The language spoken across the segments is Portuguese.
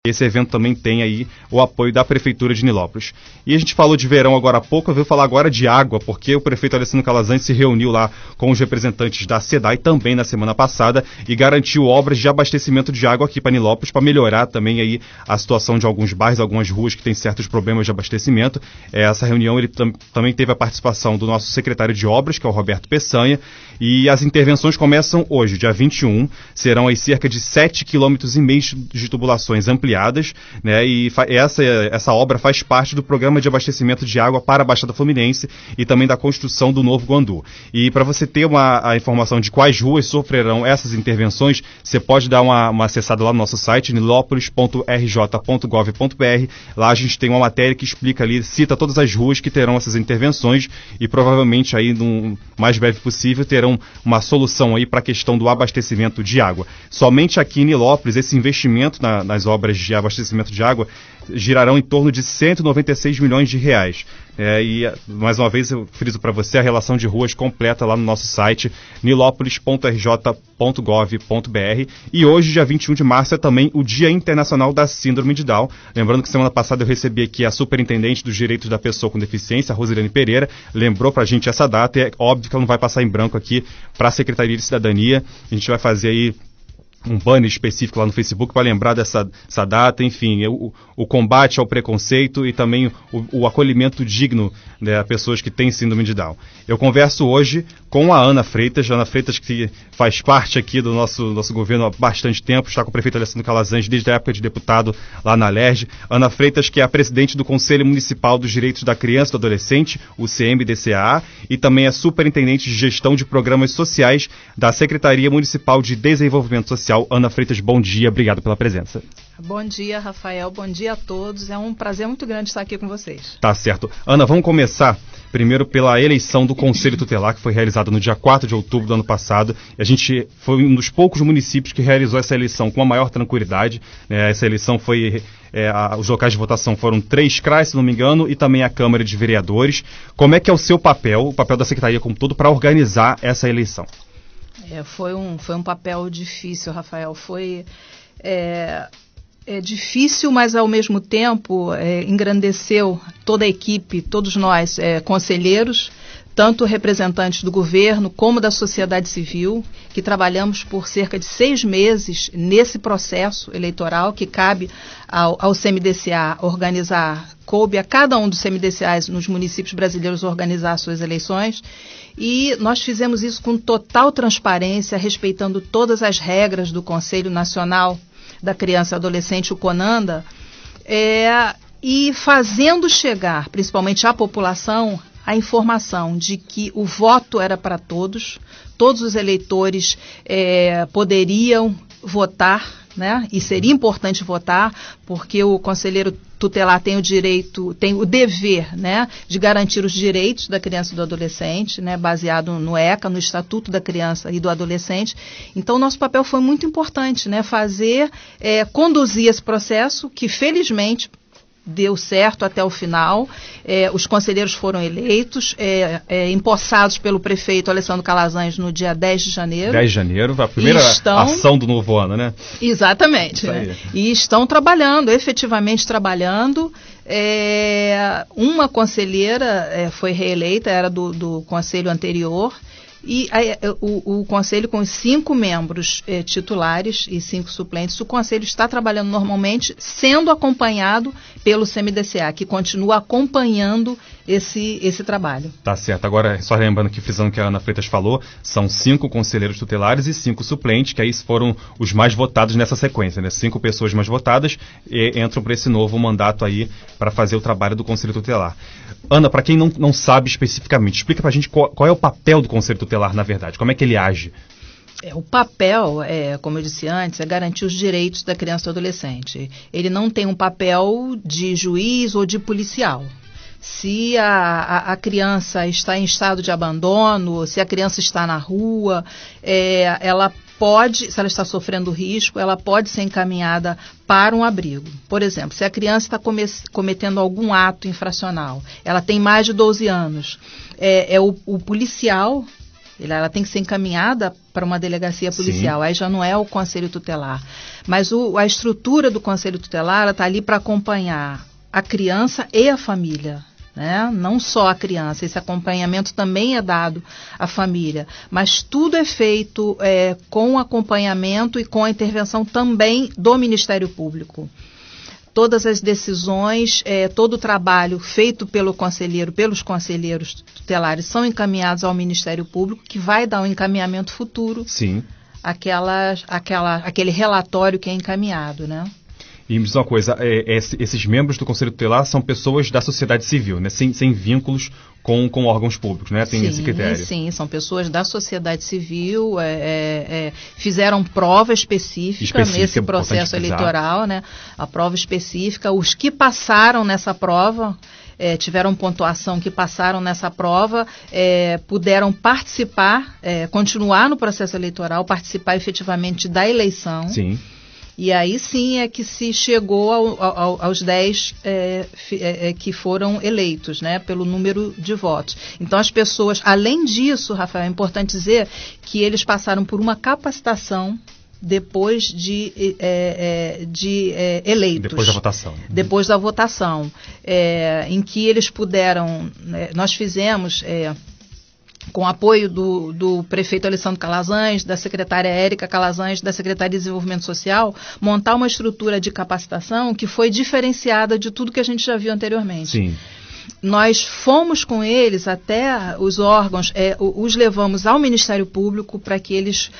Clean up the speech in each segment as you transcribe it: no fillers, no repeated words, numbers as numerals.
Esse evento também tem aí o apoio da Prefeitura de Nilópolis. E a gente falou de verão agora há pouco, eu vou falar agora de água, porque o prefeito Alessandro Calazans se reuniu lá com os representantes da SEDAI também na semana passada e garantiu obras de abastecimento de água aqui para Nilópolis, para melhorar também aí a situação de alguns bairros, algumas ruas que têm certos problemas de abastecimento. Essa reunião ele também teve a participação do nosso secretário de obras, que é o Roberto Peçanha, e as intervenções começam hoje, dia 21, serão aí cerca de 7,5 km de tubulações ampliadas, né? E essa obra faz parte do programa de abastecimento de água para a Baixada Fluminense e também da construção do novo Guandu. E para você ter a informação de quais ruas sofrerão essas intervenções, você pode dar uma acessada lá no nosso site, nilopolis.rj.gov.br. Lá a gente tem uma matéria que explica ali, cita todas as ruas que terão essas intervenções e provavelmente aí no mais breve possível terão uma solução aí para a questão do abastecimento de água. Somente aqui em Nilópolis, esse investimento nas obras de abastecimento de água girarão em torno de 196 milhões de reais. E, mais uma vez, eu friso para você a relação de ruas completa lá no nosso site, nilopolis.rj.gov.br. E hoje, dia 21 de março, é também o Dia Internacional da Síndrome de Down. Lembrando que semana passada eu recebi aqui a superintendente dos direitos da pessoa com deficiência, a Rosilene Pereira, lembrou para a gente essa data e é óbvio que ela não vai passar em branco aqui para a Secretaria de Cidadania. A gente vai fazer aí um banner específico lá no Facebook para lembrar dessa data, enfim, o combate ao preconceito e também o acolhimento digno, né, a pessoas que têm síndrome de Down. Eu converso hoje com a Ana Freitas que faz parte aqui do nosso governo há bastante tempo, está com o prefeito Alessandro Calazans desde a época de deputado lá na Alerj. Ana Freitas, que é a presidente do Conselho Municipal dos Direitos da Criança e do Adolescente, o CMDCA, e também é superintendente de gestão de programas sociais da Secretaria Municipal de Desenvolvimento Social. Ana Freitas, bom dia, obrigado pela presença. Bom dia, Rafael, bom dia a todos, é um prazer muito grande estar aqui com vocês. Tá certo. Ana, vamos começar primeiro pela eleição do Conselho Tutelar, que foi realizada no dia 4 de outubro do ano passado. A gente foi um dos poucos municípios que realizou essa eleição com a maior tranquilidade. Essa eleição foi... os locais de votação foram 3 CRAs, se não me engano, e também a Câmara de Vereadores. Como é que é o seu papel, o papel da Secretaria como todo, para organizar essa eleição? Foi um papel difícil, Rafael. Foi difícil, mas ao mesmo tempo engrandeceu toda a equipe, todos nós, conselheiros, tanto representantes do governo como da sociedade civil, que trabalhamos por cerca de 6 meses nesse processo eleitoral que cabe ao CMDCA coube a cada um dos CMDCAs nos municípios brasileiros organizar suas eleições. E nós fizemos isso com total transparência, respeitando todas as regras do Conselho Nacional da Criança e Adolescente, o CONANDA, e fazendo chegar, principalmente à população, a informação de que o voto era para todos os eleitores poderiam votar, né? E seria importante votar, porque o conselheiro tutelar tem o dever, né, de garantir os direitos da criança e do adolescente, né, baseado no ECA, no Estatuto da Criança e do Adolescente. Então, nosso papel foi muito importante, né, conduzir esse processo que, felizmente, deu certo até o final. Os conselheiros foram eleitos, empossados pelo prefeito Alessandro Calazans no dia 10 de janeiro. 10 de janeiro, a primeira ação do novo ano, né? Exatamente. Né? E estão trabalhando, efetivamente trabalhando. Uma conselheira foi reeleita, era do conselho anterior. E o Conselho, com os 5 membros titulares e 5 suplentes, o Conselho está trabalhando normalmente, sendo acompanhado pelo CMDCA, que continua acompanhando esse trabalho. Tá certo. Agora, só lembrando que, frisando que a Ana Freitas falou, são 5 conselheiros tutelares e 5 suplentes, que aí foram os mais votados nessa sequência, né? 5 pessoas mais votadas entram para esse novo mandato aí para fazer o trabalho do Conselho Tutelar. Ana, para quem não sabe especificamente, explica para a gente qual é o papel do Conselho Tutelar, na verdade, como é que ele age? O papel, como eu disse antes, é garantir os direitos da criança e do adolescente. Ele não tem um papel de juiz ou de policial. Se a criança está em estado de abandono, se a criança está na rua, ela pode, se ela está sofrendo risco, ela pode ser encaminhada para um abrigo. Por exemplo, se a criança está cometendo algum ato infracional, ela tem mais de 12 anos, o policial Ela tem que ser encaminhada para uma delegacia policial. Sim. Aí já não é o Conselho Tutelar. Mas a estrutura do Conselho Tutelar está ali para acompanhar a criança e a família. Né? Não só a criança, esse acompanhamento também é dado à família, mas tudo é feito com acompanhamento e com a intervenção também do Ministério Público. Todas as decisões, todo o trabalho feito pelo conselheiro, pelos conselheiros tutelares são encaminhados ao Ministério Público, que vai dar um encaminhamento futuro. Sim. Aquele relatório que é encaminhado, né? E me diz uma coisa, esses membros do Conselho Tutelar são pessoas da sociedade civil, né? Sem vínculos com órgãos públicos, né? Tem esse critério. Sim, são pessoas da sociedade civil, fizeram prova específica nesse processo eleitoral, né? A prova específica, os que passaram nessa prova, tiveram pontuação que passaram nessa prova, puderam participar, continuar no processo eleitoral, participar efetivamente da eleição. Sim. E aí sim é que se chegou aos 10 que foram eleitos, né, pelo número de votos. Então as pessoas, além disso, Rafael, é importante dizer que eles passaram por uma capacitação depois de eleitos. Depois da votação. Depois da votação, em que eles puderam, nós fizemos... com apoio do prefeito Alessandro Calazans, da secretária Érica Calazans, da Secretaria de Desenvolvimento Social, montar uma estrutura de capacitação que foi diferenciada de tudo que a gente já viu anteriormente. Sim. Nós fomos com eles até os órgãos, os levamos ao Ministério Público para que eles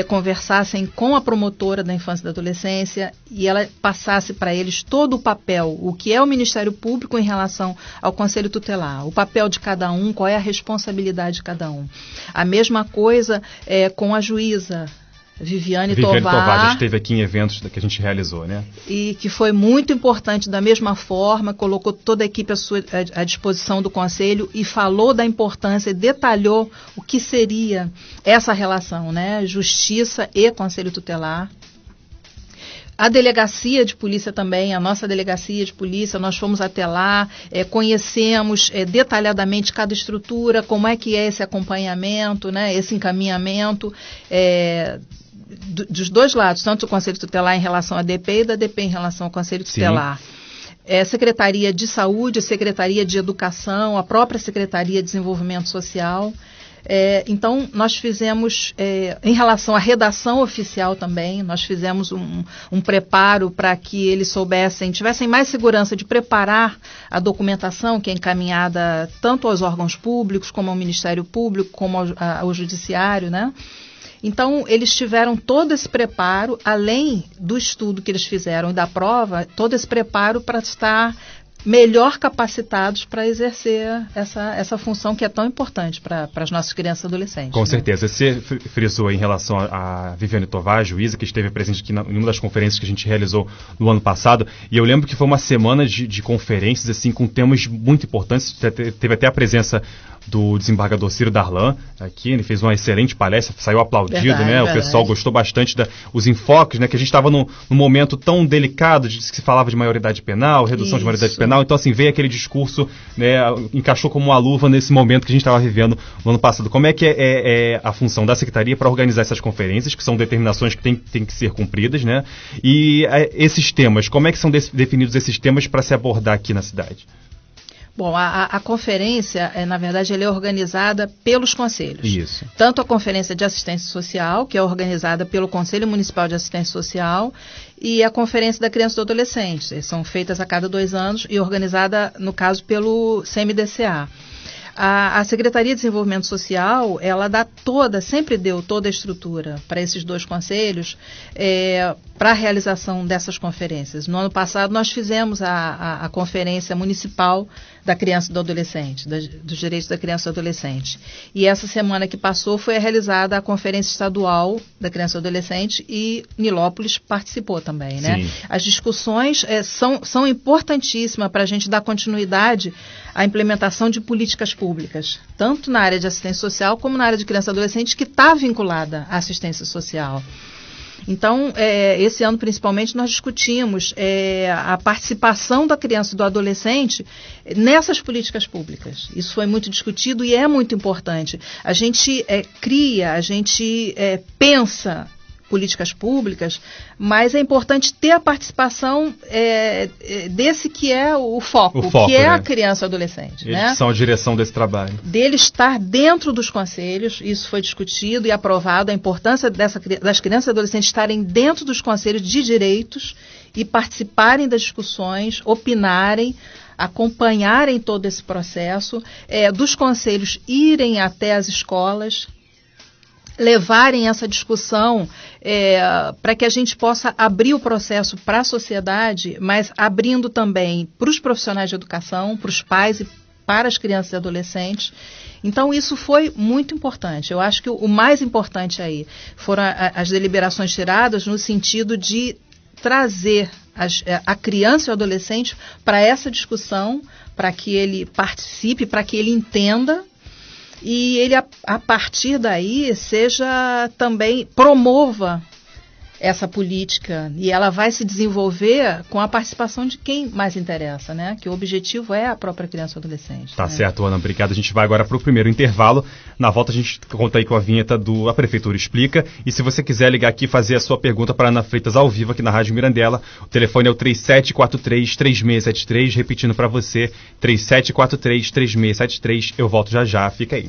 conversassem com a promotora da infância e da adolescência e ela passasse para eles todo o papel, o que é o Ministério Público em relação ao Conselho Tutelar, o papel de cada um, qual é a responsabilidade de cada um. A mesma coisa com a juíza Viviane Tovar, já esteve aqui em eventos que a gente realizou, né? E que foi muito importante da mesma forma, colocou toda a equipe à disposição do Conselho e falou da importância, detalhou o que seria essa relação, né? Justiça e Conselho Tutelar. A delegacia de polícia também, a nossa delegacia de polícia, nós fomos até lá, conhecemos detalhadamente cada estrutura, como é que é esse acompanhamento, né, esse encaminhamento dos dois lados, tanto do Conselho Tutelar em relação à DP e da DP em relação ao Conselho Tutelar. Secretaria de Saúde, Secretaria de Educação, a própria Secretaria de Desenvolvimento Social. Então, nós fizemos, em relação à redação oficial também, nós fizemos um preparo para que eles tivessem mais segurança de preparar a documentação que é encaminhada tanto aos órgãos públicos, como ao Ministério Público, como ao Judiciário, né? Então, eles tiveram todo esse preparo, além do estudo que eles fizeram e da prova, todo esse preparo para estar melhor capacitados para exercer essa função que é tão importante para as nossas crianças e adolescentes. Com certeza. Você frisou em relação a Viviane Tovar, juíza, que esteve presente aqui em uma das conferências que a gente realizou no ano passado, e eu lembro que foi uma semana de conferências assim, com temas muito importantes. Teve até a presença do desembargador Ciro Darlan aqui, ele fez uma excelente palestra, saiu aplaudido, verdade, né? Verdade. O pessoal gostou bastante dos enfoques, né? Que a gente estava num momento tão delicado de que se falava de maioridade penal, redução de maioridade penal, então assim, veio aquele discurso, né? Encaixou como uma luva nesse momento que a gente estava vivendo no ano passado. Como é que é a função da Secretaria para organizar essas conferências, que são determinações que têm que ser cumpridas, né? E esses temas, como é que são definidos esses temas para se abordar aqui na cidade? Bom, a conferência, na verdade, ela é organizada pelos conselhos. Isso. Tanto a Conferência de Assistência Social, que é organizada pelo Conselho Municipal de Assistência Social, e a Conferência da Criança e do Adolescente. São feitas a cada 2 anos e organizada, no caso, pelo CMDCA. A Secretaria de Desenvolvimento Social, ela sempre deu toda a estrutura para esses 2 conselhos para a realização dessas conferências. No ano passado, nós fizemos a Conferência Municipal da Criança e do Adolescente, dos Direitos da Criança e do Adolescente. E essa semana que passou foi realizada a Conferência Estadual da Criança e do Adolescente e Nilópolis participou também, né? Sim. As discussões são importantíssimas para a gente dar continuidade à implementação de políticas públicas, tanto na área de assistência social como na área de criança e adolescente, que está vinculada à assistência social. Então, esse ano, principalmente, nós discutimos a participação da criança e do adolescente nessas políticas públicas. Isso foi muito discutido e é muito importante. A gente a gente pensa políticas públicas, mas é importante ter a participação desse que é o foco que é, né, a criança e o adolescente. Eles, né, são a direção desse trabalho. Dele estar dentro dos conselhos, isso foi discutido e aprovado, a importância das crianças e adolescentes estarem dentro dos conselhos de direitos e participarem das discussões, opinarem, acompanharem todo esse processo, dos conselhos irem até as escolas, levarem essa discussão para que a gente possa abrir o processo para a sociedade, mas abrindo também para os profissionais de educação, para os pais e para as crianças e adolescentes. Então, isso foi muito importante. Eu acho que o mais importante aí foram as deliberações tiradas no sentido de trazer a criança e o adolescente para essa discussão, para que ele participe, para que ele entenda, e ele, a partir daí, promova essa política, e ela vai se desenvolver com a participação de quem mais interessa, né? Que o objetivo é a própria criança e adolescente. Tá, né? Certo, Ana, obrigado. A gente vai agora para o primeiro intervalo. Na volta a gente conta aí com a vinheta do A Prefeitura Explica, e se você quiser ligar aqui e fazer a sua pergunta para Ana Freitas ao vivo aqui na Rádio Mirandela, o telefone é o 3743-3673, repetindo para você, 3743-3673. Eu volto já, fica aí.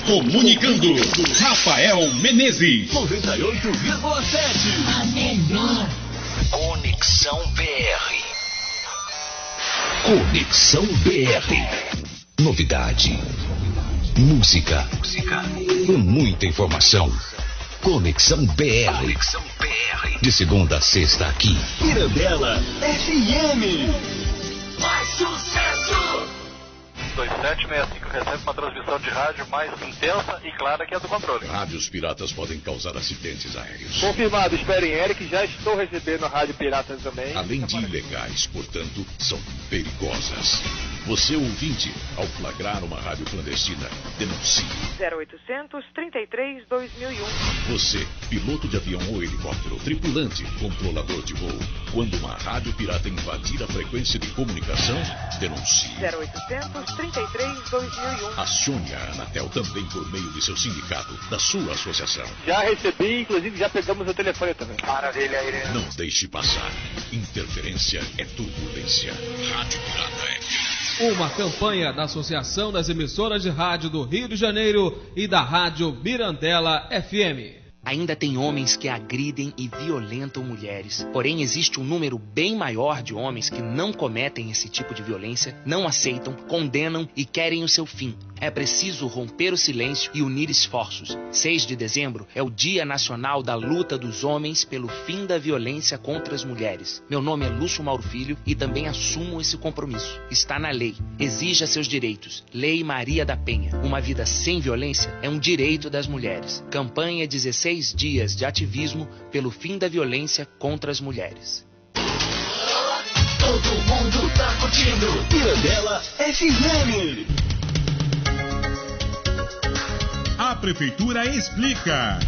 Comunicando, Rafael Menezes. 98,7. A melhor. Conexão BR. Conexão BR. Novidade. Música. Com muita informação. Conexão BR. Conexão BR. De segunda a sexta aqui. Mirandela FM. Mais sucesso! 2765 recebe uma transmissão de rádio mais intensa e clara que a do controle. Rádios piratas podem causar acidentes aéreos. Confirmado, esperem Eric, já estou recebendo a rádio pirata também. Além de ilegais, portanto, são perigosas. Você, ouvinte, ao flagrar uma rádio clandestina, denuncie. 0800 33 2001. Você, piloto de avião ou helicóptero, tripulante, controlador de voo, quando uma rádio pirata invadir a frequência de comunicação, denuncie. 0800 33 2001. Acione a Anatel também por meio de seu sindicato, da sua associação. Já recebi, inclusive já pegamos o telefone também. Maravilha, Irene. Não deixe passar. Interferência é turbulência. Rádio Pirata FM. Uma campanha da Associação das Emissoras de Rádio do Rio de Janeiro e da Rádio Mirandela FM. Ainda tem homens que agridem e violentam mulheres. Porém, existe um número bem maior de homens que não cometem esse tipo de violência, não aceitam, condenam e querem o seu fim. É preciso romper o silêncio e unir esforços. 6 de dezembro é o Dia Nacional da Luta dos Homens pelo fim da violência contra as mulheres. Meu nome é Lúcio Mauro Filho e também assumo esse compromisso. Está na lei. Exija seus direitos. Lei Maria da Penha. Uma vida sem violência é um direito das mulheres. Campanha 16 dias de ativismo pelo fim da violência contra as mulheres. Todo mundo tá curtindo Mirandela FM. A Prefeitura Explica.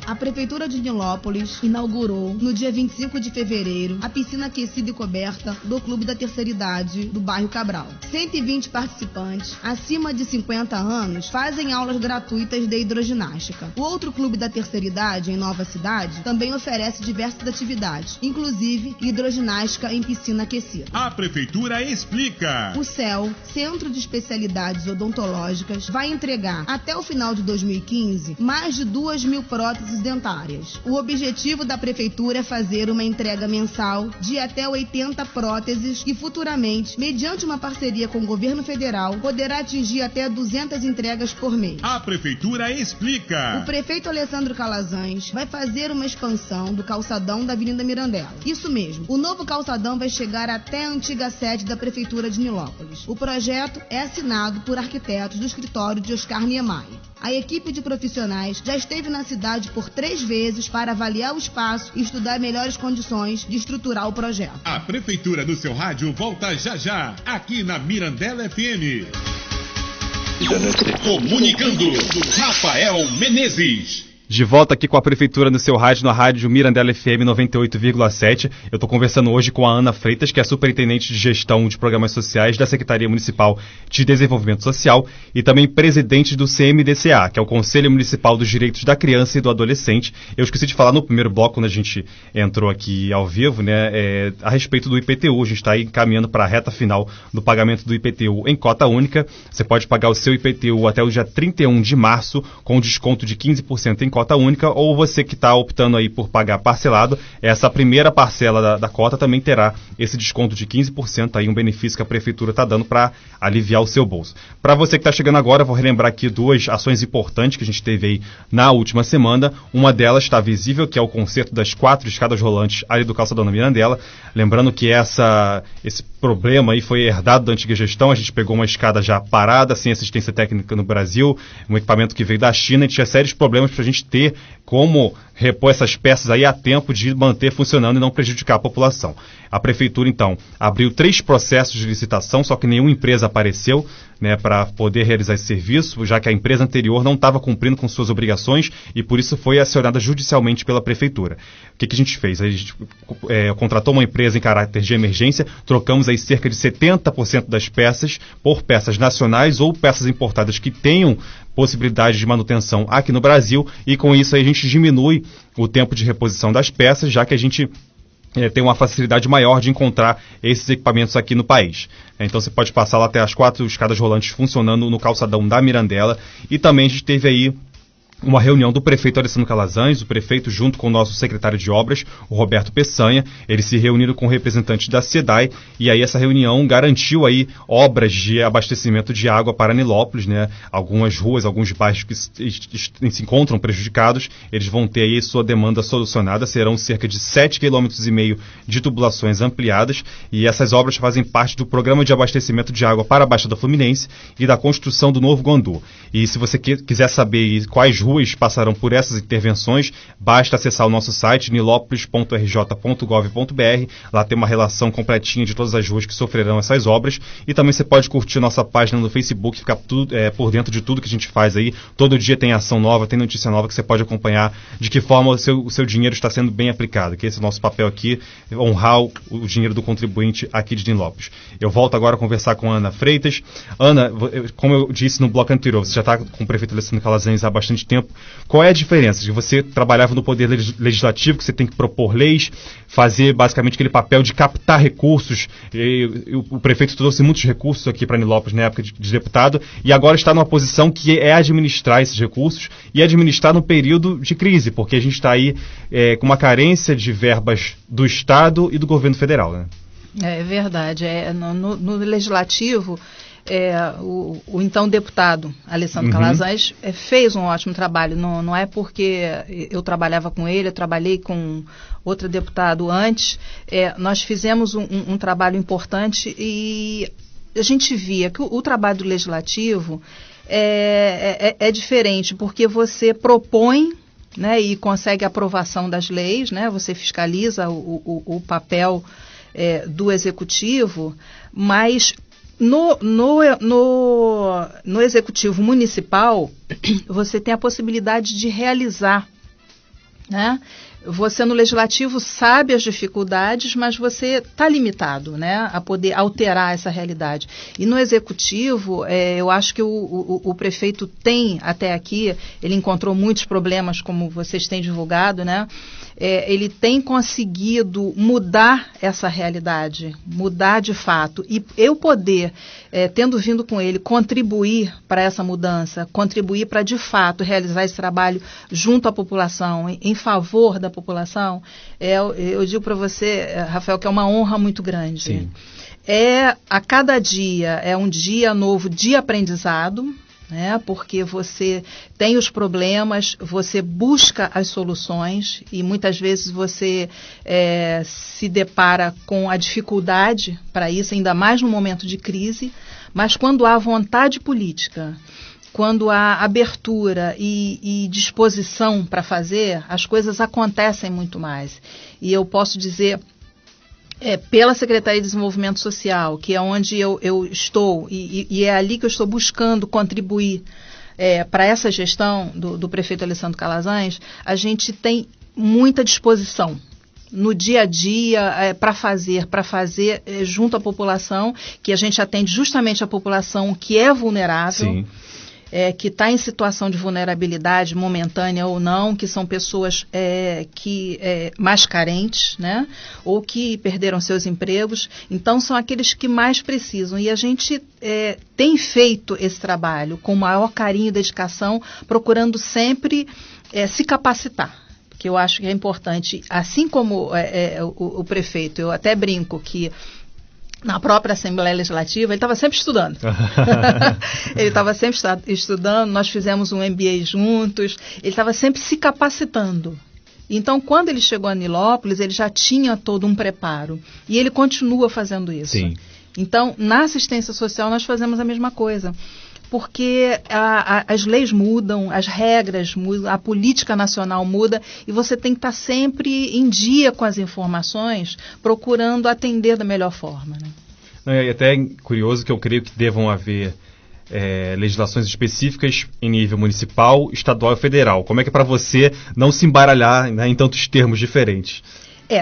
A Prefeitura de Nilópolis inaugurou, no dia 25 de fevereiro, a piscina aquecida e coberta do Clube da Terceira Idade do bairro Cabral. 120 participantes, acima de 50 anos, fazem aulas gratuitas de hidroginástica. O outro Clube da Terceira Idade, em Nova Cidade, também oferece diversas atividades, inclusive hidroginástica em piscina aquecida. A Prefeitura Explica. O CEL, Centro de Especialidades Odontológicas, vai entregar, até o final de 2015, mais de 2.000 próteses dentárias. O objetivo da Prefeitura é fazer uma entrega mensal de até 80 próteses e futuramente, mediante uma parceria com o governo federal, poderá atingir até 200 entregas por mês. A Prefeitura Explica. O prefeito Alessandro Calazans vai fazer uma expansão do calçadão da Avenida Mirandela. Isso mesmo, o novo calçadão vai chegar até a antiga sede da Prefeitura de Nilópolis. O projeto é assinado por arquitetos do escritório de Oscar Niemeyer. A equipe de profissionais já esteve na cidade por 3 vezes para avaliar o espaço e estudar melhores condições de estruturar o projeto. A Prefeitura no seu rádio volta já, aqui na Mirandela FM. Comunicando, Rafael Menezes. De volta aqui com a Prefeitura no seu rádio, na rádio Mirandela FM 98,7. Eu estou conversando hoje com a Ana Freitas, que é superintendente de gestão de programas sociais da Secretaria Municipal de Desenvolvimento Social e também presidente do CMDCA, que é o Conselho Municipal dos Direitos da Criança e do Adolescente. Eu esqueci de falar no primeiro bloco, quando a gente entrou aqui ao vivo, né, a respeito do IPTU. A gente está aí caminhando para a reta final do pagamento do IPTU em cota única. Você pode pagar o seu IPTU até o dia 31 de março, com desconto de 15% em cota única, ou você que está optando aí por pagar parcelado, essa primeira parcela da cota também terá esse desconto de 15%, aí um benefício que a Prefeitura está dando para aliviar o seu bolso. Para você que está chegando agora, vou relembrar aqui 2 ações importantes que a gente teve aí na última semana. Uma delas está visível, que é o conserto das 4 escadas rolantes ali do Calçadão da Mirandela. Lembrando que esse problema aí foi herdado da antiga gestão. A gente pegou uma escada já parada, sem assistência técnica no Brasil, um equipamento que veio da China, e tinha sérios problemas para a gente ter como repor essas peças aí a tempo de manter funcionando e não prejudicar a população. A Prefeitura, então, abriu 3 processos de licitação, só que nenhuma empresa apareceu, né, para poder realizar esse serviço, já que a empresa anterior não estava cumprindo com suas obrigações e por isso foi acionada judicialmente pela Prefeitura. O que a gente fez? A gente contratou uma empresa em caráter de emergência, trocamos aí cerca de 70% das peças por peças nacionais ou peças importadas que tenham possibilidade de manutenção aqui no Brasil, e com isso aí a gente diminui o tempo de reposição das peças, já que a gente tem uma facilidade maior de encontrar esses equipamentos aqui no país. Então você pode passar lá até as 4 escadas rolantes funcionando no calçadão da Mirandela. E também a gente teve aí uma reunião do prefeito Alessandro Calazans, o prefeito junto com o nosso secretário de obras, o Roberto Peçanha. Eles se reuniram com representantes da SEDAI, e aí essa reunião garantiu aí obras de abastecimento de água para Nilópolis, né? Algumas ruas, alguns bairros que se encontram prejudicados, eles vão ter aí sua demanda solucionada. Serão cerca de 7,5 km de tubulações ampliadas, e essas obras fazem parte do programa de abastecimento de água para a Baixada Fluminense e da construção do novo Guandu. E se você quiser saber quais ruas passarão por essas intervenções, basta acessar o nosso site nilopolis.rj.gov.br. Lá tem uma relação completinha de todas as ruas que sofrerão essas obras, e também você pode curtir nossa página no Facebook, ficar por dentro de tudo que a gente faz aí. Todo dia tem ação nova, tem notícia nova que você pode acompanhar de que forma o seu dinheiro está sendo bem aplicado, que esse é o nosso papel aqui, honrar o dinheiro do contribuinte aqui de Nilópolis. Eu volto agora a conversar com a Ana Freitas. Ana, como eu disse no bloco anterior, você já está com o prefeito Alessandro Calazans há bastante tempo. Qual é a diferença de você trabalhava no poder legislativo, que você tem que propor leis, fazer basicamente aquele papel de captar recursos, o prefeito trouxe muitos recursos aqui para Nilópolis na época de deputado, e agora está numa posição que é administrar esses recursos e administrar no período de crise, porque a gente está aí com uma carência de verbas do Estado e do governo federal, né? É verdade. No legislativo, o então deputado Alessandro Calazans fez um ótimo trabalho. Não é porque eu trabalhava com ele, eu trabalhei com outro deputado antes. Nós fizemos um trabalho importante, e a gente via que o trabalho do legislativo é diferente, porque você propõe, né, e consegue a aprovação das leis, né, você fiscaliza o papel do executivo, mas no executivo municipal você tem a possibilidade de realizar, né? Você no legislativo sabe as dificuldades, mas você está limitado, né, a poder alterar essa realidade. E no executivo, eu acho que o prefeito tem, até aqui, ele encontrou muitos problemas, como vocês têm divulgado, né? Ele tem conseguido mudar essa realidade, mudar de fato. E eu poder, tendo vindo com ele, contribuir para essa mudança, contribuir para, de fato, realizar esse trabalho junto à população, em favor da população, eu digo para você, Rafael, que é uma honra muito grande. Sim. A cada dia é um dia novo de aprendizado, né, porque você tem os problemas, você busca as soluções, e muitas vezes você se depara com a dificuldade para isso, ainda mais no momento de crise, mas quando há vontade política quando há abertura e disposição para fazer, as coisas acontecem muito mais. E eu posso dizer, pela Secretaria de Desenvolvimento Social, que é onde eu estou, e é ali que eu estou buscando contribuir para essa gestão do prefeito Alessandro Calazans, a gente tem muita disposição no dia a dia para fazer junto à população, que a gente atende justamente a população que é vulnerável. Sim. Que está em situação de vulnerabilidade momentânea ou não, que são pessoas mais carentes, né? Ou que perderam seus empregos. Então, são aqueles que mais precisam. E a gente tem feito esse trabalho com maior carinho e dedicação, procurando sempre se capacitar. Que eu acho que é importante. Assim como o prefeito, eu até brinco que na própria Assembleia Legislativa, ele estava sempre estudando. Ele estava sempre estudando, nós fizemos um MBA juntos, ele estava sempre se capacitando. Então, quando ele chegou a Nilópolis, ele já tinha todo um preparo. E ele continua fazendo isso. Sim. Então, na assistência social, nós fazemos a mesma coisa. Porque as leis mudam, as regras mudam, a política nacional muda e você tem que estar sempre em dia com as informações, procurando atender da melhor forma. Né? É até curioso que eu creio que devam haver legislações específicas em nível municipal, estadual e federal. Como é que é para você não se embaralhar, né, em tantos termos diferentes?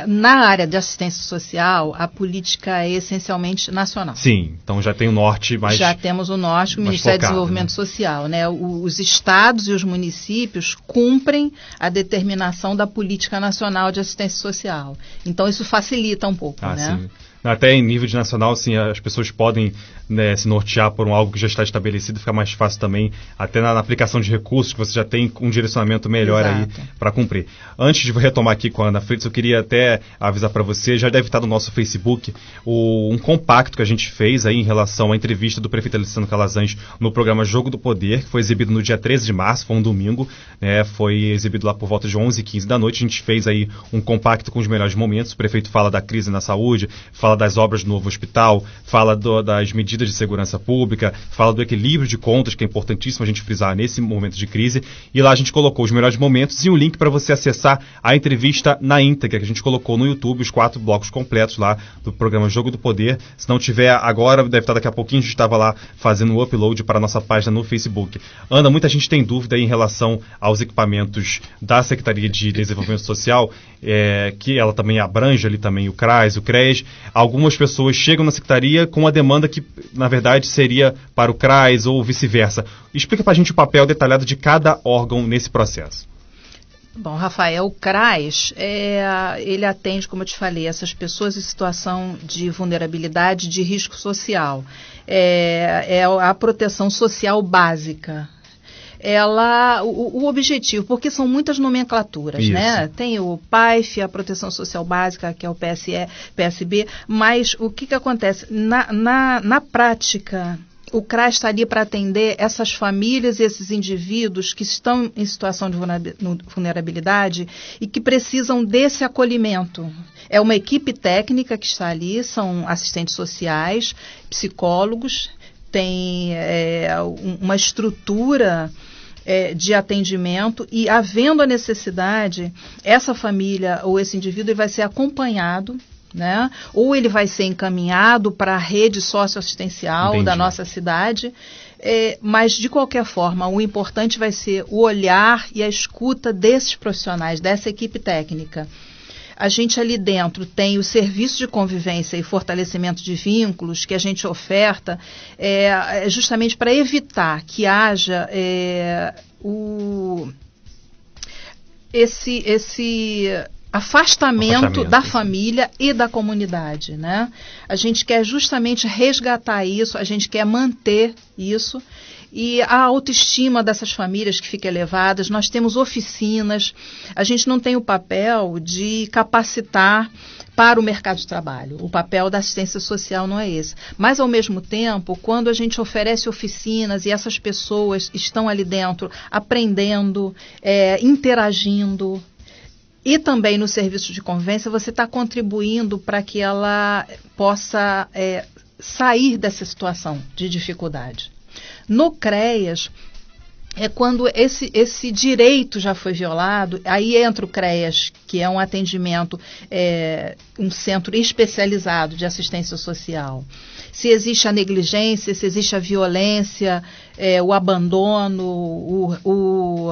Na área de assistência social, a política é essencialmente nacional. Sim, então já tem o norte mais... Já temos o norte, o Ministério do Desenvolvimento Social. Né? Os estados e os municípios cumprem a determinação da política nacional de assistência social. Então isso facilita um pouco, né? Sim. Até em nível de nacional, sim, as pessoas podem, né, se nortear por algo que já está estabelecido, fica mais fácil também, até na aplicação de recursos, que você já tem um direcionamento melhor. Exato. Aí para cumprir. Antes de retomar aqui com a Ana Fritz, eu queria até avisar para você, já deve estar no nosso Facebook, um compacto que a gente fez aí em relação à entrevista do prefeito Alessandro Calazans no programa Jogo do Poder, que foi exibido no dia 13 de março, foi um domingo, né, foi exibido lá por volta de 11h15 da noite. A gente fez aí um compacto com os melhores momentos. O prefeito fala da crise na saúde, fala das obras do novo hospital, fala das medidas de segurança pública, fala do equilíbrio de contas, que é importantíssimo a gente frisar nesse momento de crise, e lá a gente colocou os melhores momentos e um link para você acessar a entrevista na íntegra, que a gente colocou no YouTube, os 4 blocos completos lá do programa Jogo do Poder. Se não tiver agora, deve estar daqui a pouquinho, a gente estava lá fazendo o upload para a nossa página no Facebook. Ana, muita gente tem dúvida aí em relação aos equipamentos da Secretaria de Desenvolvimento Social, que ela também abrange ali também o CRAS, o CRES. Algumas pessoas chegam na Secretaria com uma demanda que, na verdade, seria para o CRAS ou vice-versa. Explica para a gente o papel detalhado de cada órgão nesse processo. Bom, Rafael, o CRAS, ele atende, como eu te falei, essas pessoas em situação de vulnerabilidade, de risco social. É a proteção social básica. O objetivo, porque são muitas nomenclaturas, isso, né? Tem o PAIF, a Proteção Social Básica, que é o PSB, mas o que acontece? Na prática, o CRAS está ali para atender essas famílias e esses indivíduos que estão em situação de vulnerabilidade e que precisam desse acolhimento. É uma equipe técnica que está ali, são assistentes sociais, psicólogos, tem uma estrutura de atendimento e, havendo a necessidade, essa família ou esse indivíduo ele vai ser acompanhado, né? Ou ele vai ser encaminhado para a rede socioassistencial da nossa cidade, mas, de qualquer forma, o importante vai ser o olhar e a escuta desses profissionais, dessa equipe técnica. A gente ali dentro tem o serviço de convivência e fortalecimento de vínculos que a gente oferta justamente para evitar que haja esse afastamento da família e da comunidade, né? A gente quer justamente resgatar isso, a gente quer manter isso. E a autoestima dessas famílias que fica elevada. Nós temos oficinas, a gente não tem o papel de capacitar para o mercado de trabalho. O papel da assistência social não é esse. Mas, ao mesmo tempo, quando a gente oferece oficinas e essas pessoas estão ali dentro aprendendo, interagindo, e também no serviço de convivência, você está contribuindo para que ela possa sair dessa situação de dificuldade. No CREAS, é quando esse direito já foi violado. Aí entra o CREAS, que é um atendimento, um centro especializado de assistência social. Se existe a negligência, se existe a violência, o abandono, o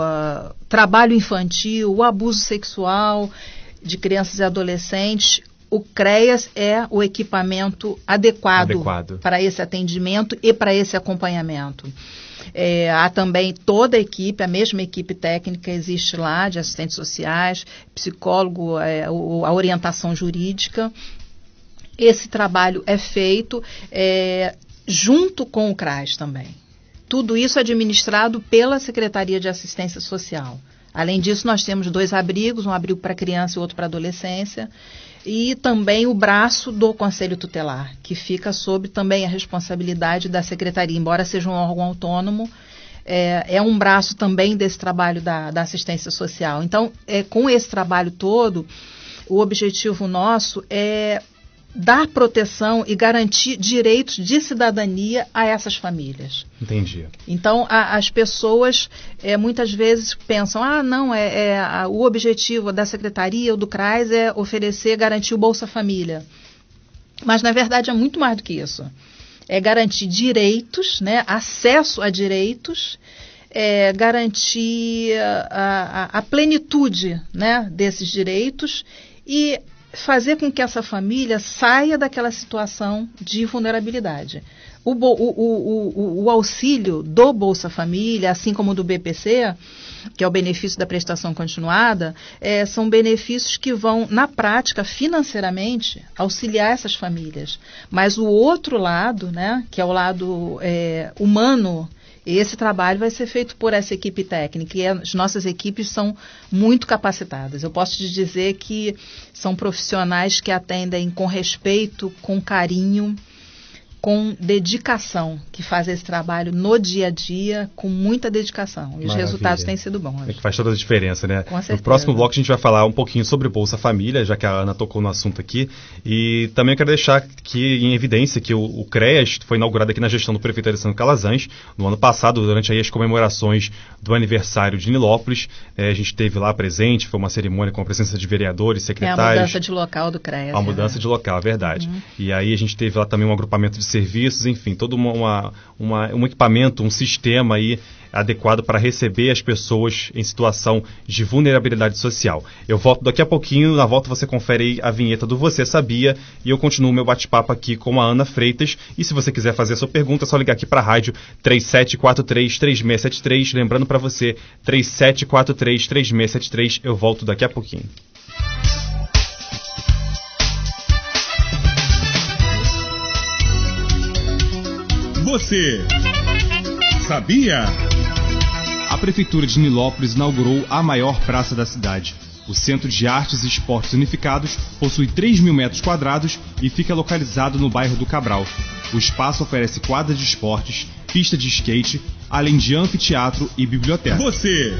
trabalho infantil, o abuso sexual de crianças e adolescentes, o CREAS é o equipamento adequado para esse atendimento e para esse acompanhamento. Há também toda a equipe, a mesma equipe técnica existe lá, de assistentes sociais, psicólogo, a orientação jurídica. Esse trabalho é feito junto com o CRAS também. Tudo isso é administrado pela Secretaria de Assistência Social. Além disso, nós temos 2 abrigos, um abrigo para criança e outro para adolescência, e também o braço do Conselho Tutelar, que fica sob também a responsabilidade da Secretaria, embora seja um órgão autônomo, é um braço também desse trabalho da assistência social. Então, com esse trabalho todo, o objetivo nosso é dar proteção e garantir direitos de cidadania a essas famílias. Entendi. Então, as pessoas muitas vezes pensam, o objetivo da Secretaria ou do CRAS é oferecer, garantir o Bolsa Família. Mas, na verdade, é muito mais do que isso. É garantir direitos, né, acesso a direitos, garantir a plenitude, né, desses direitos e fazer com que essa família saia daquela situação de vulnerabilidade. O auxílio do Bolsa Família, assim como do BPC, que é o benefício da prestação continuada, são benefícios que vão, na prática, financeiramente, auxiliar essas famílias. Mas o outro lado, né, que é o lado humano, esse trabalho vai ser feito por essa equipe técnica, e as nossas equipes são muito capacitadas. Eu posso te dizer que são profissionais que atendem com respeito, com carinho, com dedicação, que fazem esse trabalho no dia a dia, com muita dedicação. E os resultados têm sido bons. Que faz toda a diferença, né? Com certeza. No próximo bloco a gente vai falar um pouquinho sobre Bolsa Família, já que a Ana tocou no assunto aqui. E também eu quero deixar aqui em evidência que o CREAS foi inaugurado aqui na gestão do prefeito Alessandro Calazans, no ano passado, durante aí as comemorações do aniversário de Nilópolis. A gente esteve lá presente, foi uma cerimônia com a presença de vereadores, secretários. É a mudança de local do CREAS. A mudança de local, é verdade. E aí a gente teve lá também um agrupamento de serviços, enfim, todo um equipamento, um sistema aí adequado para receber as pessoas em situação de vulnerabilidade social. Eu volto daqui a pouquinho, na volta você confere aí a vinheta do Você Sabia, e eu continuo meu bate-papo aqui com a Ana Freitas. E se você quiser fazer a sua pergunta, é só ligar aqui para a rádio 3743-3673, lembrando para você, 3743-3673, eu volto daqui a pouquinho. Você sabia? A Prefeitura de Nilópolis inaugurou a maior praça da cidade. O Centro de Artes e Esportes Unificados possui 3.000 metros quadrados e fica localizado no bairro do Cabral. O espaço oferece quadra de esportes, pista de skate, além de anfiteatro e biblioteca. Você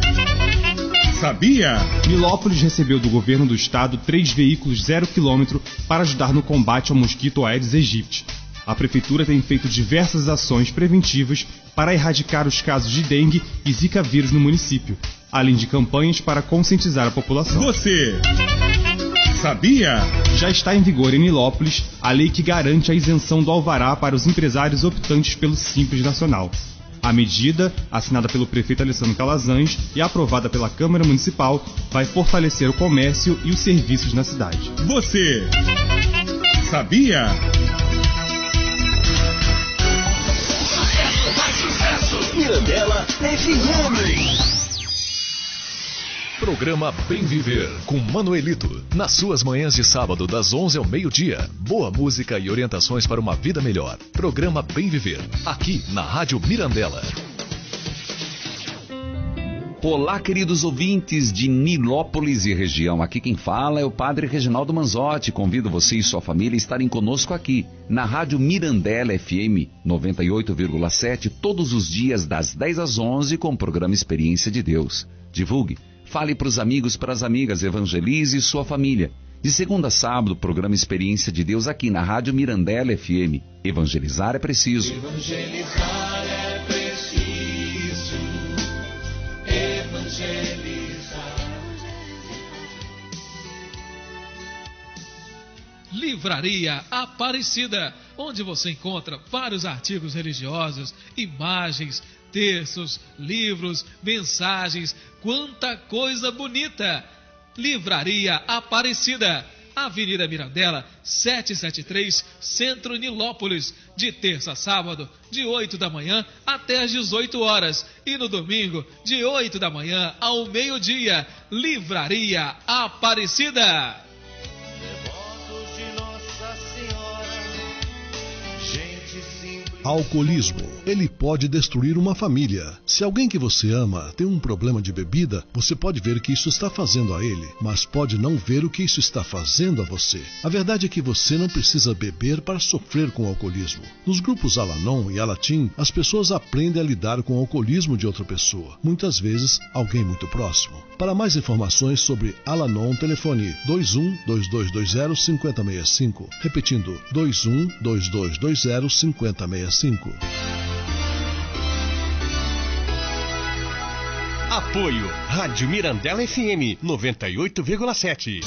sabia? Nilópolis recebeu do governo do estado 3 veículos 0 km para ajudar no combate ao mosquito Aedes aegypti. A Prefeitura tem feito diversas ações preventivas para erradicar os casos de dengue e zika vírus no município, além de campanhas para conscientizar a população. Você sabia? Já está em vigor em Nilópolis a lei que garante a isenção do alvará para os empresários optantes pelo Simples Nacional. A medida, assinada pelo prefeito Alessandro Calazans e aprovada pela Câmara Municipal, vai fortalecer o comércio e os serviços na cidade. Você sabia? Mirandela FM. Programa Bem Viver, com Manuelito. Nas suas manhãs de sábado, das 11 ao meio-dia. Boa música e orientações para uma vida melhor. Programa Bem Viver, aqui na Rádio Mirandela. Olá, queridos ouvintes de Nilópolis e região. Aqui quem fala é o Padre Reginaldo Manzotti. Convido você e sua família a estarem conosco aqui, na Rádio Mirandela FM 98,7, todos os dias das 10 às 11, com o programa Experiência de Deus. Divulgue, fale para os amigos, para as amigas, evangelize sua família. De segunda a sábado, programa Experiência de Deus aqui na Rádio Mirandela FM. Evangelizar é preciso. Evangelizar é preciso. Livraria Aparecida, onde você encontra vários artigos religiosos, imagens, textos, livros, mensagens, quanta coisa bonita! Livraria Aparecida, Avenida Mirandela, 773, Centro Nilópolis, de terça a sábado, de 8 da manhã até às 18 horas e no domingo, de 8 da manhã ao meio-dia. Livraria Aparecida. Alcoolismo. Ele pode destruir uma família. Se alguém que você ama tem um problema de bebida, você pode ver o que isso está fazendo a ele, mas pode não ver o que isso está fazendo a você. A verdade é que você não precisa beber para sofrer com o alcoolismo. Nos grupos Al-Anon e Al-Atin, as pessoas aprendem a lidar com o alcoolismo de outra pessoa, muitas vezes alguém muito próximo. Para mais informações sobre Al-Anon, telefone 21-2220-5065. Repetindo, 21-2220-5065. Apoio Rádio Mirandela FM 98,7.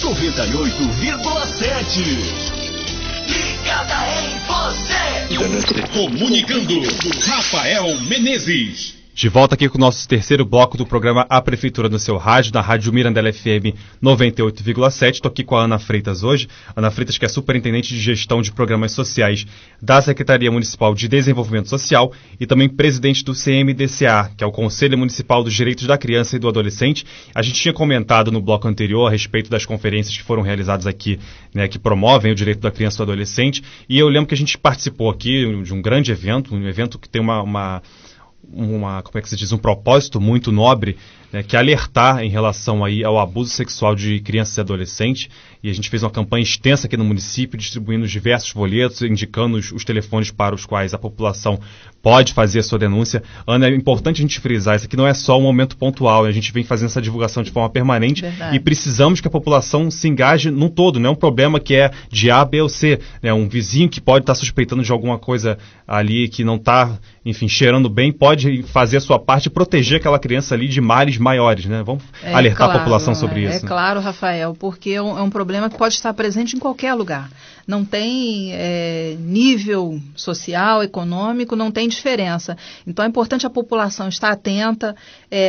98,7. Ligada em você. Comunicando, Rafael Menezes. De volta aqui com o nosso terceiro bloco do programa A Prefeitura no seu rádio, na Rádio Mirandela FM 98,7. Estou aqui com a Ana Freitas hoje. Ana Freitas, que é superintendente de gestão de programas sociais da Secretaria Municipal de Desenvolvimento Social e também presidente do CMDCA, que é o Conselho Municipal dos Direitos da Criança e do Adolescente. A gente tinha comentado no bloco anterior a respeito das conferências que foram realizadas aqui, né, que promovem o direito da criança e do adolescente. E eu lembro que a gente participou aqui de um grande evento, um evento que tem como é que se diz, um propósito muito nobre, né, que é alertar em relação aí ao abuso sexual de crianças e adolescentes. E a gente fez uma campanha extensa aqui no município, distribuindo diversos folhetos, indicando os telefones para os quais a população pode fazer a sua denúncia. Ana, é importante a gente frisar, isso aqui não é só um momento pontual, a gente vem fazendo essa divulgação de forma permanente. Verdade. E precisamos que a população se engaje num todo, não é um problema que é de A, B ou C, né? Um vizinho que pode estar suspeitando de alguma coisa ali que não está, enfim, cheirando bem, pode fazer a sua parte e proteger aquela criança ali de males maiores, né? Vamos alertar a população sobre isso. É claro, Rafael, porque é um problema que pode estar presente em qualquer lugar. Não tem nível social, econômico, não tem diferença. Então é importante a população estar atenta,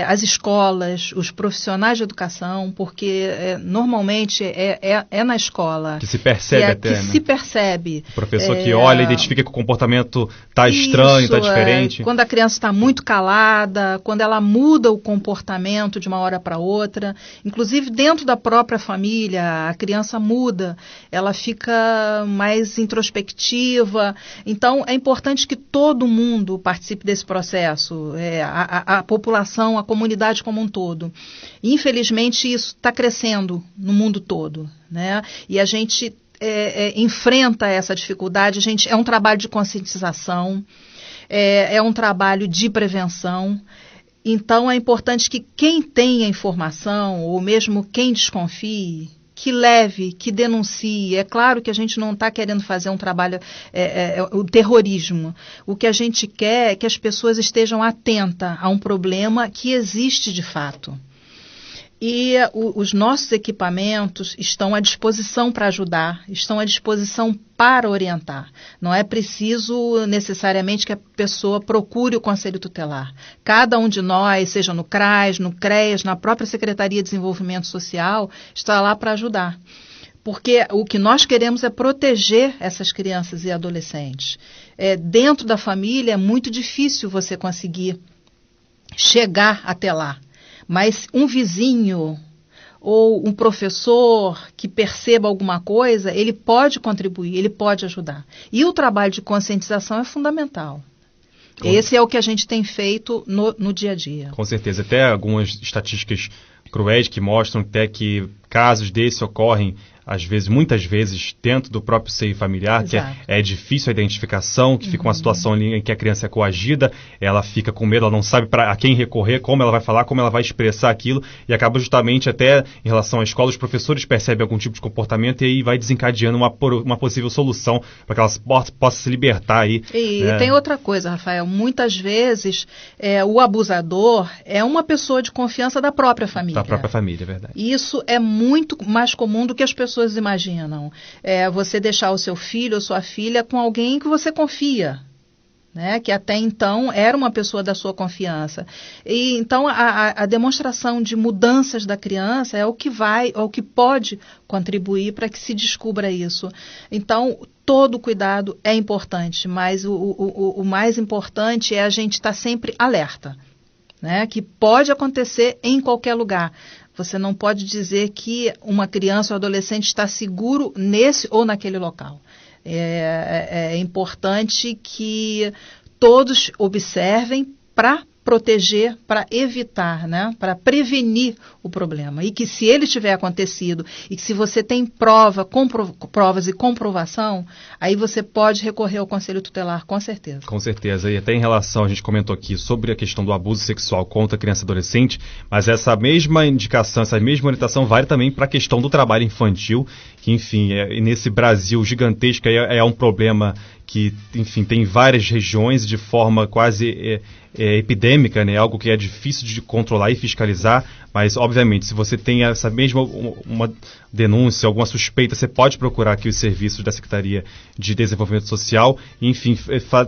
as escolas, os profissionais de educação, porque normalmente é na escola. Que se percebe que se percebe. O professor que olha, identifica que o comportamento está estranho, está diferente. Quando a criança está muito calada, quando ela muda o comportamento de uma hora para outra, inclusive dentro da própria família, a criança muda, ela fica mais introspectiva. Então, é importante que todo mundo participe desse processo, a população, a comunidade como um todo. Infelizmente, isso está crescendo no mundo todo, né? E a gente enfrenta essa dificuldade. É um trabalho de conscientização, é um trabalho de prevenção. Então, é importante que quem tenha informação, ou mesmo quem desconfie, que leve, que denuncie. É claro que a gente não está querendo fazer um trabalho, o terrorismo. O que a gente quer é que as pessoas estejam atentas a um problema que existe de fato. E os nossos equipamentos estão à disposição para ajudar, estão à disposição para orientar. Não é preciso necessariamente que a pessoa procure o Conselho Tutelar. Cada um de nós, seja no CRAS, no CREAS, na própria Secretaria de Desenvolvimento Social, está lá para ajudar. Porque o que nós queremos é proteger essas crianças e adolescentes. Dentro da família é muito difícil você conseguir chegar até lá. Mas um vizinho ou um professor que perceba alguma coisa, ele pode contribuir, ele pode ajudar. E o trabalho de conscientização é fundamental. Esse é o que a gente tem feito no dia a dia. Com certeza. Até algumas estatísticas cruéis que mostram até que casos desses ocorrem às vezes, muitas vezes, dentro do próprio seio familiar, Exato. que é difícil a identificação, que fica uma situação ali em que a criança é coagida, ela fica com medo, ela não sabe a quem recorrer, como ela vai falar, como ela vai expressar aquilo, e acaba justamente até em relação à escola, os professores percebem algum tipo de comportamento e aí vai desencadeando uma possível solução para que elas possam se libertar aí. E tem outra coisa, Rafael, muitas vezes o abusador é uma pessoa de confiança da própria família. Da própria família, é verdade. E isso é muito mais comum do que as pessoas imaginam. Você deixar o seu filho ou sua filha com alguém que você confia, né? Que até então era uma pessoa da sua confiança. E então a demonstração de mudanças da criança é o que pode contribuir para que se descubra isso. Então todo cuidado é importante, mas o mais importante é a gente estar sempre alerta, né? Que pode acontecer em qualquer lugar. Você não pode dizer que uma criança ou adolescente está seguro nesse ou naquele local. É importante que todos observem para proteger, para evitar, né? Para prevenir o problema. E que se ele tiver acontecido e que se você tem provas e comprovação, aí você pode recorrer ao Conselho Tutelar, com certeza. Com certeza. E até em relação, a gente comentou aqui sobre a questão do abuso sexual contra criança e adolescente, mas essa mesma indicação, essa mesma orientação vale também para a questão do trabalho infantil, que, enfim, nesse Brasil gigantesco é um problema que, enfim, tem várias regiões de forma quase epidêmica, né? Algo que é difícil de controlar e fiscalizar, mas, obviamente, se você tem essa mesma uma denúncia, alguma suspeita, você pode procurar aqui os serviços da Secretaria de Desenvolvimento Social e, enfim,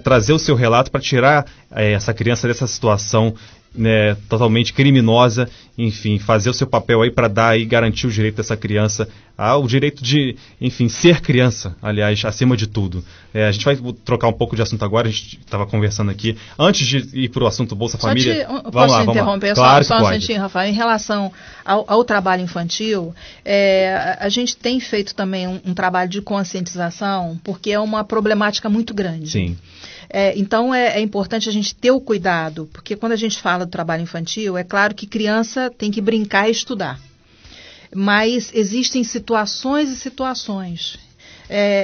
trazer o seu relato para tirar essa criança dessa situação, né, totalmente criminosa, enfim, fazer o seu papel aí para dar e garantir o direito dessa criança, o direito de, enfim, ser criança, aliás, acima de tudo. A gente vai trocar um pouco de assunto agora, a gente estava conversando aqui, antes de ir para o assunto Bolsa Família. Posso interromper claro só um instantinho, Rafael? Em relação ao trabalho infantil, a gente tem feito também um trabalho de conscientização, porque é uma problemática muito grande. Sim. Então é importante a gente ter o cuidado, porque quando a gente fala do trabalho infantil, é claro que criança tem que brincar e estudar. Mas existem situações e situações.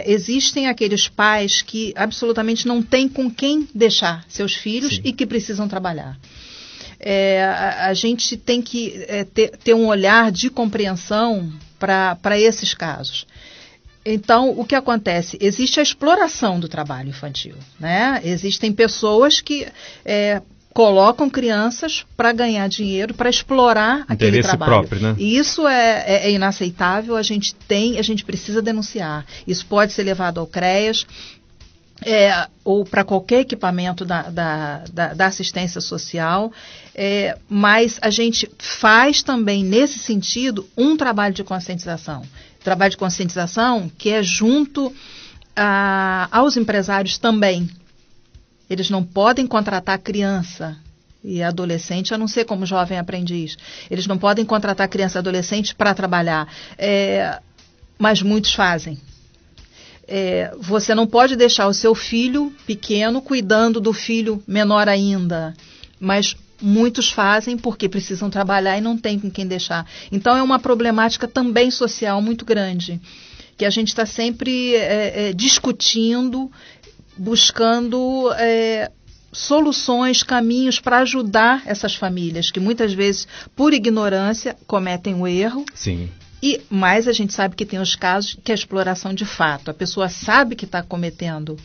Existem aqueles pais que absolutamente não têm com quem deixar seus filhos. Sim. E que precisam trabalhar. A gente tem que ter um olhar de compreensão para esses casos. Então, o que acontece? Existe a exploração do trabalho infantil, né? Existem pessoas que colocam crianças para ganhar dinheiro, para explorar aquele trabalho. Próprio, né? E isso é inaceitável, a gente precisa denunciar. Isso pode ser levado ao CREAS, ou para qualquer equipamento da assistência social, mas a gente faz também, nesse sentido, um trabalho de conscientização. Trabalho de conscientização que é junto aos empresários também. Eles não podem contratar criança e adolescente, a não ser como jovem aprendiz. Eles não podem contratar criança e adolescente para trabalhar, mas muitos fazem. Você não pode deixar o seu filho pequeno cuidando do filho menor ainda, mas muitos fazem porque precisam trabalhar e não tem com quem deixar. Então é uma problemática também social muito grande, que a gente está sempre discutindo, buscando soluções, caminhos para ajudar essas famílias, que muitas vezes, por ignorância, cometem o erro. Sim. Mas a gente sabe que tem os casos que é exploração de fato. A pessoa sabe que está cometendo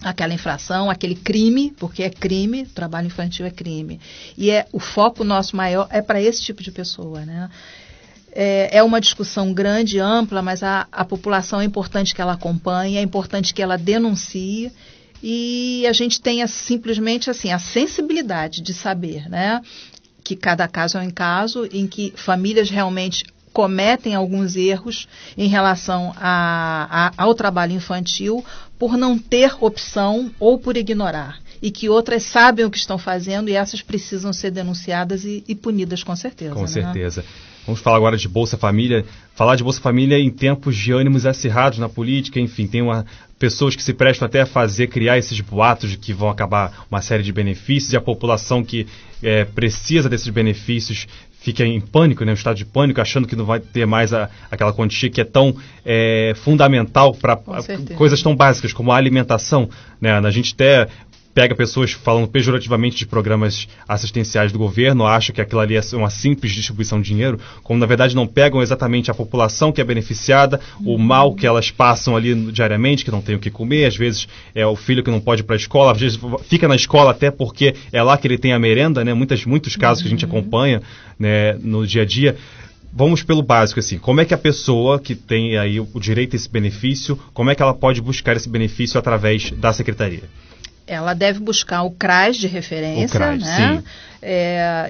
aquela infração, aquele crime, porque é crime, trabalho infantil é crime. E o foco nosso maior é para esse tipo de pessoa, né? É uma discussão grande, ampla, mas a população é importante que ela acompanhe, é importante que ela denuncie, e a gente tenha simplesmente assim, a sensibilidade de saber, né, que cada caso é um caso, em que famílias realmente cometem alguns erros em relação ao trabalho infantil por não ter opção ou por ignorar. E que outras sabem o que estão fazendo e essas precisam ser denunciadas e punidas, com certeza. Com certeza. Vamos falar agora de Bolsa Família. Falar de Bolsa Família em tempos de ânimos acirrados na política, enfim, tem pessoas que se prestam até a criar esses boatos de que vão acabar uma série de benefícios e a população que precisa desses benefícios fica em pânico, né, um estado de pânico, achando que não vai ter mais aquela quantia que é tão fundamental para coisas tão básicas como a alimentação, né? A gente até pega pessoas falando pejorativamente de programas assistenciais do governo, acha que aquilo ali é uma simples distribuição de dinheiro, como na verdade não pegam exatamente a população que é beneficiada, o mal que elas passam ali diariamente, que não tem o que comer, às vezes é o filho que não pode ir para a escola, às vezes fica na escola até porque é lá que ele tem a merenda, né? Muitos casos que a gente acompanha, né, no dia a dia. Vamos pelo básico, assim, como é que a pessoa que tem aí o direito a esse benefício, como é que ela pode buscar esse benefício através da secretaria? Ela deve buscar o CRAS de referência, né?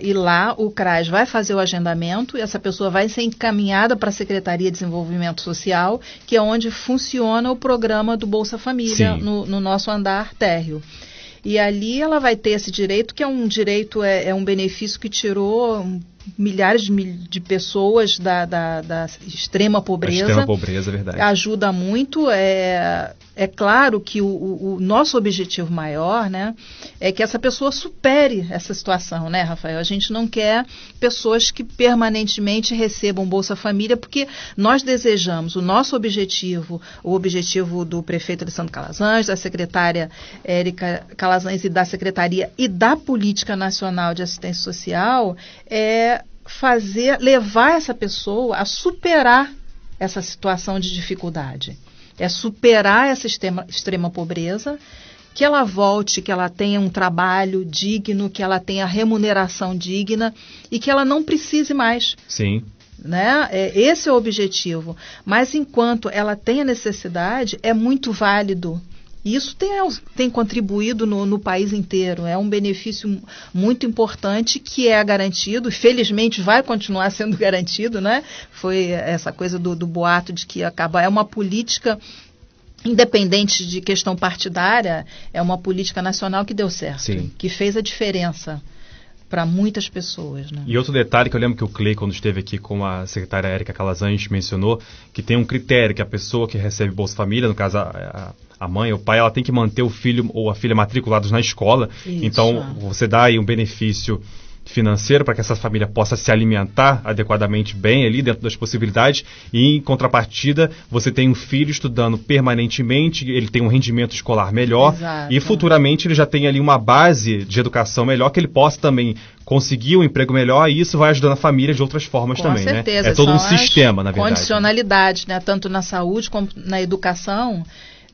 E lá o CRAS vai fazer o agendamento e essa pessoa vai ser encaminhada para a Secretaria de Desenvolvimento Social, que é onde funciona o programa do Bolsa Família no nosso andar térreo. E ali ela vai ter esse direito, que é um direito, é um benefício que tirou milhares de pessoas da extrema pobreza. A extrema pobreza, é verdade. Ajuda muito. É claro que o nosso objetivo maior, né, é que essa pessoa supere essa situação, né, Rafael? A gente não quer pessoas que permanentemente recebam Bolsa Família, porque nós desejamos, o nosso objetivo, o objetivo do prefeito Alessandro Calazans, da secretária Érica Calazans e da Secretaria e da Política Nacional de Assistência Social é levar essa pessoa a superar essa situação de dificuldade. É superar essa extrema pobreza, que ela volte, que ela tenha um trabalho digno, que ela tenha remuneração digna e que ela não precise mais. Sim. Né? Esse é o objetivo. Mas enquanto ela tem a necessidade, é muito válido. E isso tem contribuído no país inteiro. É um benefício muito importante que é garantido, e felizmente vai continuar sendo garantido, né? Foi essa coisa do boato de que é uma política independente de questão partidária, é uma política nacional que deu certo, que fez a diferença para muitas pessoas, né? E outro detalhe que eu lembro que o Clay, quando esteve aqui com a secretária Érica Calazans, mencionou que tem um critério, que a pessoa que recebe Bolsa Família, no caso a mãe ou o pai, ela tem que manter o filho ou a filha matriculados na escola. Isso. Então, você dá aí um benefício financeiro para que essa família possa se alimentar adequadamente bem ali dentro das possibilidades, e em contrapartida você tem um filho estudando permanentemente, ele tem um rendimento escolar melhor. Exato. E futuramente ele já tem ali uma base de educação melhor, que ele possa também conseguir um emprego melhor, e isso vai ajudando a família de outras formas também, certeza, né? É todo um sistema, na verdade. Condicionalidades, né? Tanto na saúde como na educação.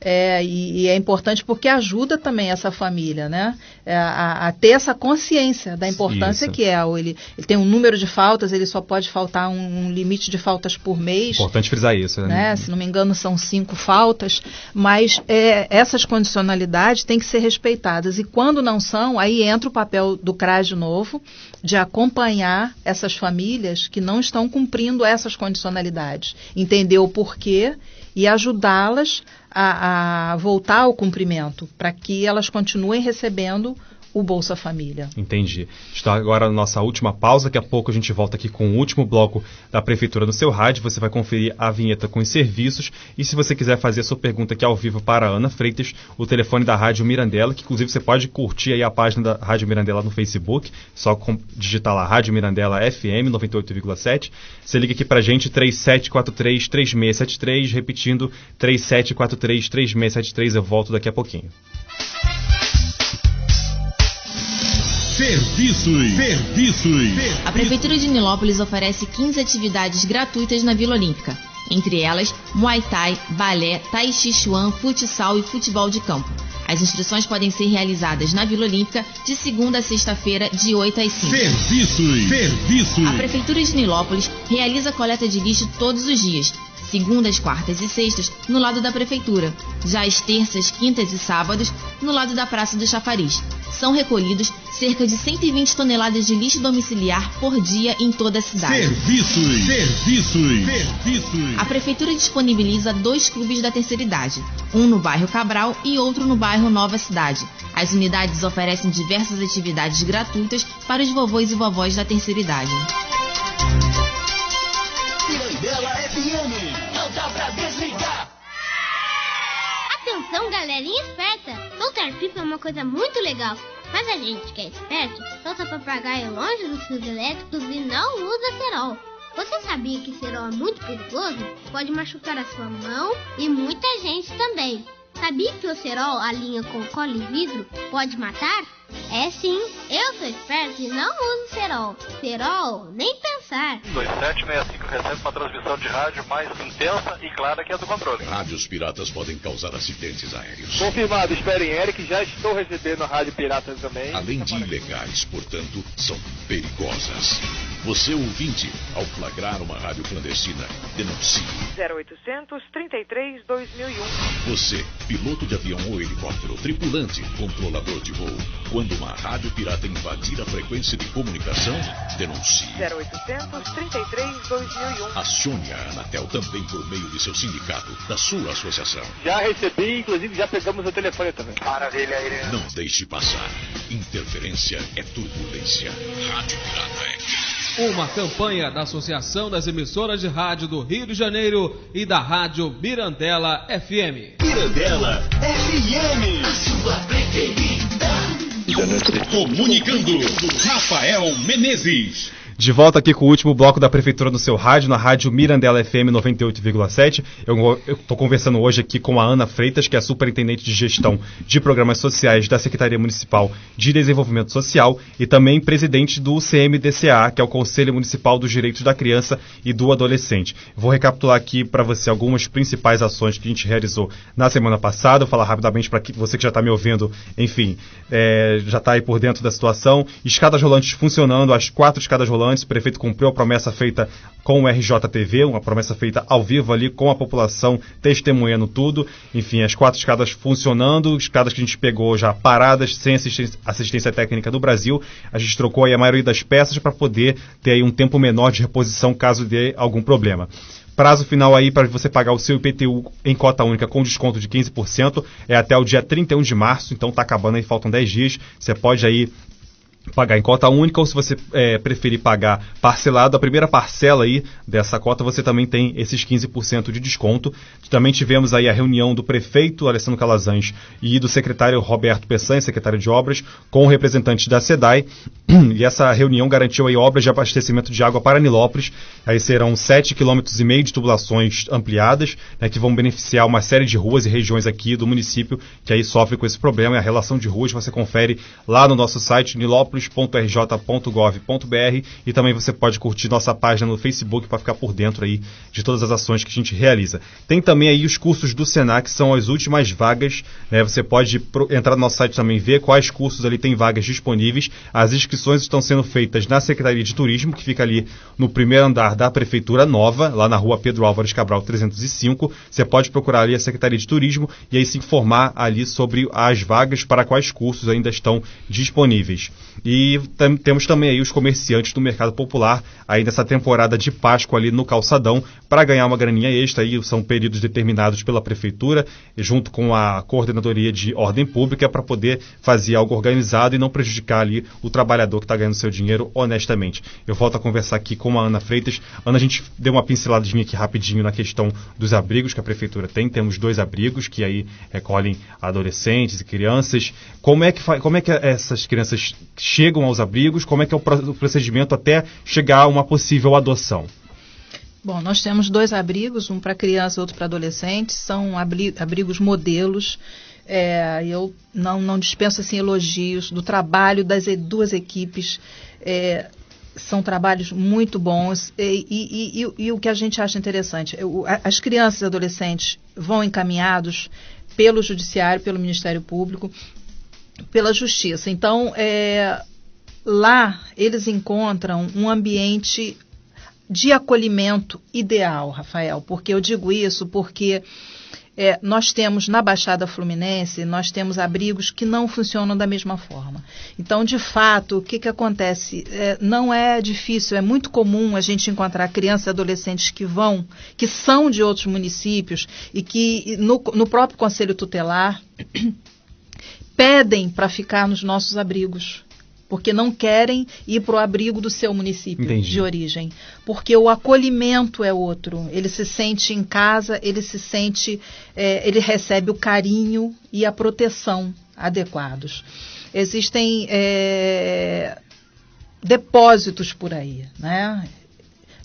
E é importante porque ajuda também essa família, né? A ter essa consciência da importância que é. Ele tem um número de faltas, ele só pode faltar um limite de faltas por mês. Importante frisar isso, né? Se não me engano, são 5 faltas, mas essas condicionalidades têm que ser respeitadas. E quando não são, aí entra o papel do CRAS de novo, de acompanhar essas famílias que não estão cumprindo essas condicionalidades, entender o porquê e ajudá-las a voltar ao cumprimento, para que elas continuem recebendo o Bolsa Família. Entendi. Está agora na nossa última pausa, daqui a pouco a gente volta aqui com o último bloco da Prefeitura no seu rádio, você vai conferir a vinheta com os serviços, e se você quiser fazer a sua pergunta aqui ao vivo para a Ana Freitas, o telefone da Rádio Mirandela, que inclusive você pode curtir aí a página da Rádio Mirandela no Facebook, só digitar lá Rádio Mirandela FM 98,7, você liga aqui pra gente 3743-3673, repetindo 3743-3673, eu volto daqui a pouquinho. Serviços. A Prefeitura de Nilópolis oferece 15 atividades gratuitas na Vila Olímpica. Entre elas, Muay Thai, balé, Tai Chi Chuan, futsal e futebol de campo. As inscrições podem ser realizadas na Vila Olímpica de segunda a sexta-feira, de 8 às 5. Serviços. A Prefeitura de Nilópolis realiza coleta de lixo todos os dias, segundas, quartas e sextas, no lado da Prefeitura. Já às terças, quintas e sábados, no lado da Praça do Chafariz. São recolhidos cerca de 120 toneladas de lixo domiciliar por dia em toda a cidade. Serviços. A Prefeitura disponibiliza 2 clubes da terceira idade, um no bairro Cabral e outro no bairro Nova Cidade. As unidades oferecem diversas atividades gratuitas para os vovôs e vovós da terceira idade. Mirandela FM, não dá pra desligar. Atenção, galerinha esperta! Soltar pipa é uma coisa muito legal. Mas a gente que é esperto solta papagaio longe dos fios elétricos e não usa cerol. Você sabia que cerol é muito perigoso? Pode machucar a sua mão e muita gente também. Sabia que o cerol alinha com cola e vidro pode matar? É sim, eu sou esperto e não uso cerol. Cerol, nem pensar. 2765 recebe uma transmissão de rádio mais intensa e clara que a do controle. Rádios piratas podem causar acidentes aéreos. Confirmado, esperem Eric, já estou recebendo a rádio pirata também. Além de ilegais, portanto, são perigosas. Você, ouvinte, ao flagrar uma rádio clandestina, denuncie. 0800 33 2001. Você, piloto de avião ou helicóptero, tripulante, controlador de voo, quando uma rádio pirata invadir a frequência de comunicação, denuncie. 0800 33 2001. Acione a Anatel também por meio de seu sindicato, da sua associação. Já recebi, inclusive já pegamos o telefone também. Maravilha, Irene. Não deixe passar. Interferência é turbulência. Rádio Pirata é... Uma campanha da Associação das Emissoras de Rádio do Rio de Janeiro e da Rádio Mirandela FM. Mirandela FM, a sua preferida. Comunicando, Rafael Menezes. De volta aqui com o último bloco da Prefeitura no seu rádio, na rádio Mirandela FM 98,7. Eu estou conversando hoje aqui com a Ana Freitas, que é a Superintendente de Gestão de Programas Sociais da Secretaria Municipal de Desenvolvimento Social e também presidente do CMDCA, que é o Conselho Municipal dos Direitos da Criança e do Adolescente. Vou recapitular aqui para você algumas principais ações que a gente realizou na semana passada. Vou falar rapidamente para você que já está me ouvindo, enfim, já está aí por dentro da situação. Escadas rolantes funcionando, as 4 escadas rolantes. O prefeito cumpriu a promessa feita com o RJTV, uma promessa feita ao vivo ali, com a população testemunhando tudo. Enfim, as 4 escadas funcionando, escadas que a gente pegou já paradas, sem assistência técnica do Brasil. A gente trocou aí a maioria das peças para poder ter aí um tempo menor de reposição caso dê algum problema. Prazo final aí para você pagar o seu IPTU em cota única com desconto de 15% é até o dia 31 de março, então está acabando aí, faltam 10 dias. Você pode aí pagar em cota única ou se você preferir pagar parcelado, a primeira parcela aí dessa cota você também tem esses 15% de desconto. Também tivemos aí a reunião do prefeito Alessandro Calazans e do secretário Roberto Peçanha, secretário de Obras, com representantes da SEDAI, e essa reunião garantiu aí obras de abastecimento de água para Nilópolis. Aí serão 7,5 km de tubulações ampliadas, né, que vão beneficiar uma série de ruas e regiões aqui do município que aí sofrem com esse problema. E a relação de ruas você confere lá no nosso site nilópolis.rj.gov.br e também você pode curtir nossa página no Facebook para ficar por dentro aí de todas as ações que a gente realiza. Tem também aí os cursos do Senac, que são as últimas vagas, né? Você pode entrar no nosso site também e ver quais cursos ali tem vagas disponíveis. As inscrições estão sendo feitas na Secretaria de Turismo, que fica ali no primeiro andar da Prefeitura Nova, lá na rua Pedro Álvares Cabral 305. Você pode procurar ali a Secretaria de Turismo e aí se informar ali sobre as vagas para quais cursos ainda estão disponíveis. E temos também aí os comerciantes do mercado popular aí nessa temporada de Páscoa ali no Calçadão para ganhar uma graninha extra. Aí são períodos determinados pela Prefeitura junto com a Coordenadoria de Ordem Pública para poder fazer algo organizado e não prejudicar ali o trabalhador que está ganhando seu dinheiro honestamente. Eu volto a conversar aqui com a Ana Freitas. Ana, a gente deu uma pinceladinha aqui rapidinho na questão dos abrigos que a Prefeitura tem. Temos 2 abrigos que aí recolhem adolescentes e crianças. Como é que essas crianças chegam aos abrigos? Como é que é o procedimento até chegar a uma possível adoção? Bom, nós temos 2 abrigos, um para criança e outro para adolescente. São abrigos modelos. Eu não dispenso assim, elogios do trabalho das 2 equipes. São trabalhos muito bons e o que a gente acha interessante, as crianças e adolescentes vão encaminhados pelo Judiciário, pelo Ministério Público, pela Justiça. Então, lá eles encontram um ambiente de acolhimento ideal, Rafael, porque eu digo isso porque nós temos na Baixada Fluminense, nós temos abrigos que não funcionam da mesma forma. Então, de fato, o que acontece? Não é difícil, é muito comum a gente encontrar crianças e adolescentes que são de outros municípios e que no próprio Conselho Tutelar pedem para ficar nos nossos abrigos, porque não querem ir para o abrigo do seu município de origem, porque o acolhimento é outro, ele se sente em casa, ele recebe o carinho e a proteção adequados. existem depósitos por aí, né?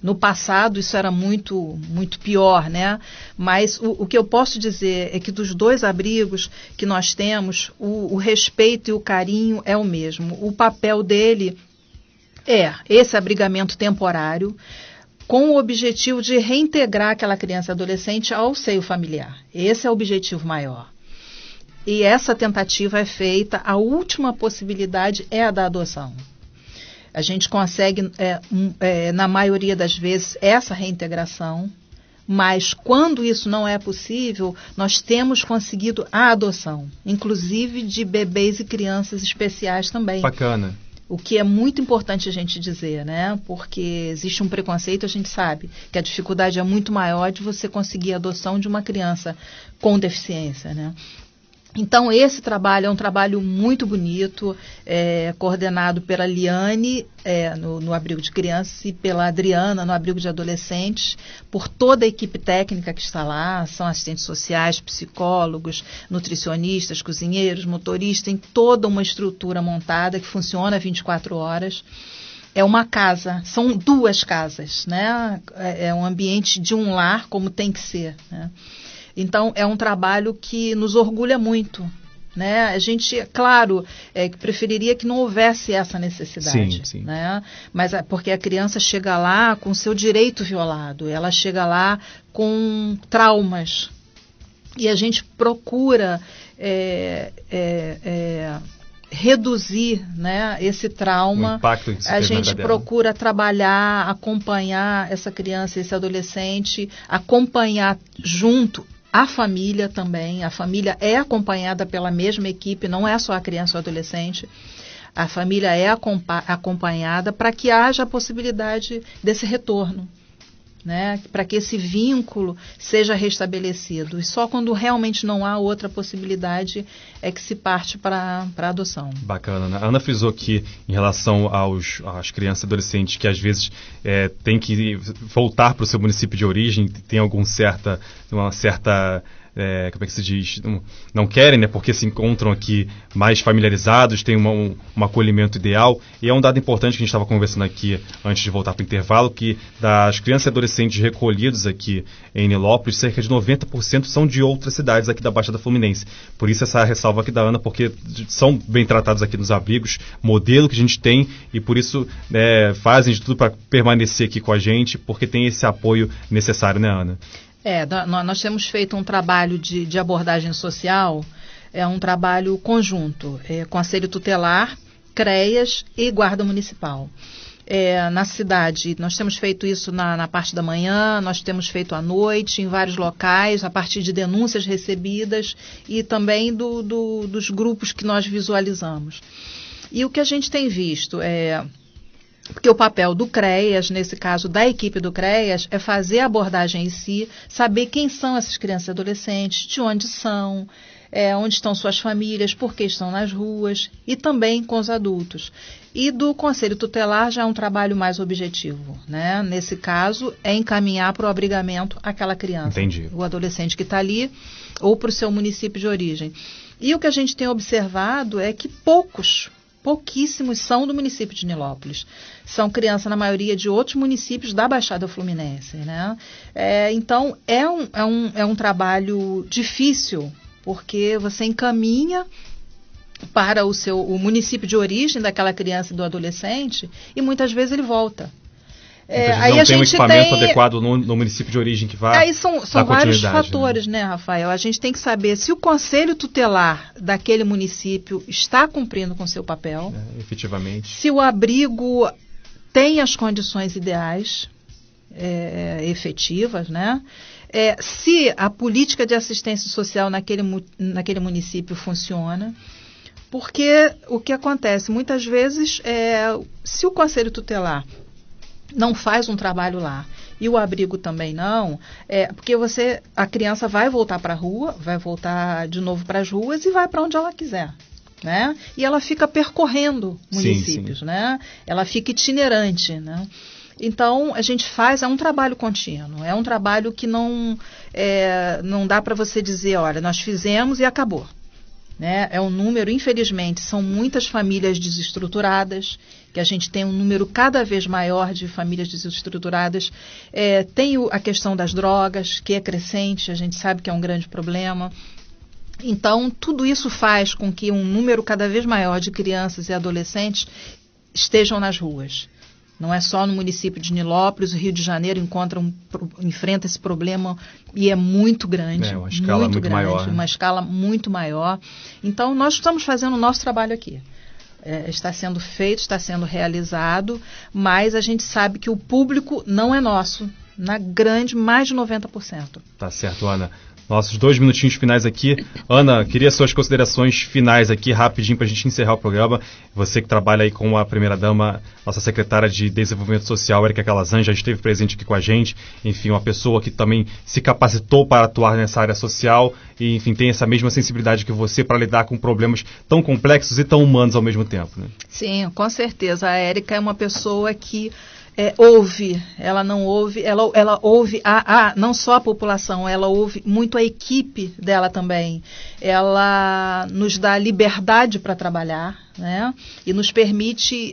No passado isso era muito pior, né? Mas o que eu posso dizer é que dos 2 abrigos que nós temos, o respeito e o carinho é o mesmo. O papel dele é esse abrigamento temporário, com o objetivo de reintegrar aquela criança e adolescente ao seio familiar. Esse é o objetivo maior. E essa tentativa é feita, a última possibilidade é a da adoção. A gente consegue, na maioria das vezes, essa reintegração, mas quando isso não é possível, nós temos conseguido a adoção, inclusive de bebês e crianças especiais também. Bacana. O que é muito importante a gente dizer, né? Porque existe um preconceito, a gente sabe que a dificuldade é muito maior de você conseguir a adoção de uma criança com deficiência, né? Então, esse trabalho é um trabalho muito bonito, coordenado pela Liane, no abrigo de crianças, e pela Adriana, no abrigo de adolescentes, por toda a equipe técnica que está lá, são assistentes sociais, psicólogos, nutricionistas, cozinheiros, motoristas, tem toda uma estrutura montada que funciona 24 horas. É uma casa, são 2 casas, né? É um ambiente de um lar, como tem que ser, né? Então, é um trabalho que nos orgulha muito, né? A gente, claro, que preferiria que não houvesse essa necessidade, sim. Né? Mas porque a criança chega lá com seu direito violado, ela chega lá com traumas. E a gente procura reduzir, né, esse trauma. O impacto que se a teve na gente vida dela. procura trabalhar, acompanhar essa criança, esse adolescente, acompanhar junto a família também. A família é acompanhada pela mesma equipe, não é só a criança ou adolescente. A família é acompanhada para que haja a possibilidade desse retorno, né? Para que esse vínculo seja restabelecido. E só quando realmente não há outra possibilidade é que se parte para a adoção. Bacana, né? A Ana frisou que, em relação às crianças e adolescentes que às vezes têm que voltar para o seu município de origem, tem uma certa como é que se diz, não querem, né, porque se encontram aqui mais familiarizados, têm um acolhimento ideal. E é um dado importante que a gente estava conversando aqui antes de voltar para o intervalo, que das crianças e adolescentes recolhidos aqui em Nilópolis, cerca de 90% são de outras cidades aqui da Baixada Fluminense. Por isso essa ressalva aqui da Ana, porque são bem tratados aqui nos abrigos, modelo que a gente tem, e por isso fazem de tudo para permanecer aqui com a gente, porque tem esse apoio necessário, né, Ana? Nós temos feito um trabalho de abordagem social, um trabalho conjunto, Conselho Tutelar, CREAS e Guarda Municipal. Na cidade, nós temos feito isso na parte da manhã, nós temos feito à noite, em vários locais, a partir de denúncias recebidas e também dos grupos que nós visualizamos. E o que a gente tem visto porque o papel do CREAS, nesse caso da equipe do CREAS, é fazer a abordagem em si, saber quem são essas crianças e adolescentes, de onde são, onde estão suas famílias, por que estão nas ruas, e também com os adultos. E do Conselho Tutelar já é um trabalho mais objetivo, né? Nesse caso, é encaminhar para o abrigamento aquela criança, Entendi. O adolescente que está ali, ou para o seu município de origem. E o que a gente tem observado é que pouquíssimos são do município de Nilópolis. São crianças, na maioria, de outros municípios da Baixada Fluminense, né? Então, é um trabalho difícil, porque você encaminha para o município de origem daquela criança e do adolescente, e muitas vezes ele volta. Aí não tem um equipamento adequado no município de origem que vai. Aí são vários fatores, né, Rafael? A gente tem que saber se o Conselho Tutelar daquele município está cumprindo com seu papel. Efetivamente. Se o abrigo tem as condições ideais, efetivas, né? Se a política de assistência social naquele município funciona. Porque o que acontece? Muitas vezes, se o Conselho Tutelar não faz um trabalho lá e o abrigo também não, porque a criança vai voltar para a rua, vai voltar de novo para as ruas e vai para onde ela quiser, né? E ela fica percorrendo municípios, sim. Né? Ela fica itinerante, né? Então, a gente faz, um trabalho contínuo, um trabalho que não dá para você dizer, olha, nós fizemos e acabou. né? É um número, infelizmente, são muitas famílias desestruturadas, que a gente tem um número cada vez maior de famílias desestruturadas. Tem a questão das drogas, que é crescente, a gente sabe que é um grande problema. Então, tudo isso faz com que um número cada vez maior de crianças e adolescentes estejam nas ruas. Não é só no município de Nilópolis, o Rio de Janeiro enfrenta esse problema e é muito grande. Uma escala muito maior. Uma escala muito maior. Então, nós estamos fazendo o nosso trabalho aqui. Está sendo feito, está sendo realizado, mas a gente sabe que o público não é nosso, na grande, mais de 90%. Tá certo, Ana. Nossos 2 minutinhos finais aqui. Ana, queria suas considerações finais aqui, rapidinho, para a gente encerrar o programa. Você que trabalha aí com a primeira-dama, nossa secretária de Desenvolvimento Social, Érica Calazan, já esteve presente aqui com a gente. Enfim, uma pessoa que também se capacitou para atuar nessa área social e, enfim, tem essa mesma sensibilidade que você para lidar com problemas tão complexos e tão humanos ao mesmo tempo, né? Sim, com certeza. A Érica é uma pessoa que ouve, ela ouve não só a população, ela ouve muito a equipe dela também. Ela nos dá liberdade para trabalhar, né? E nos permite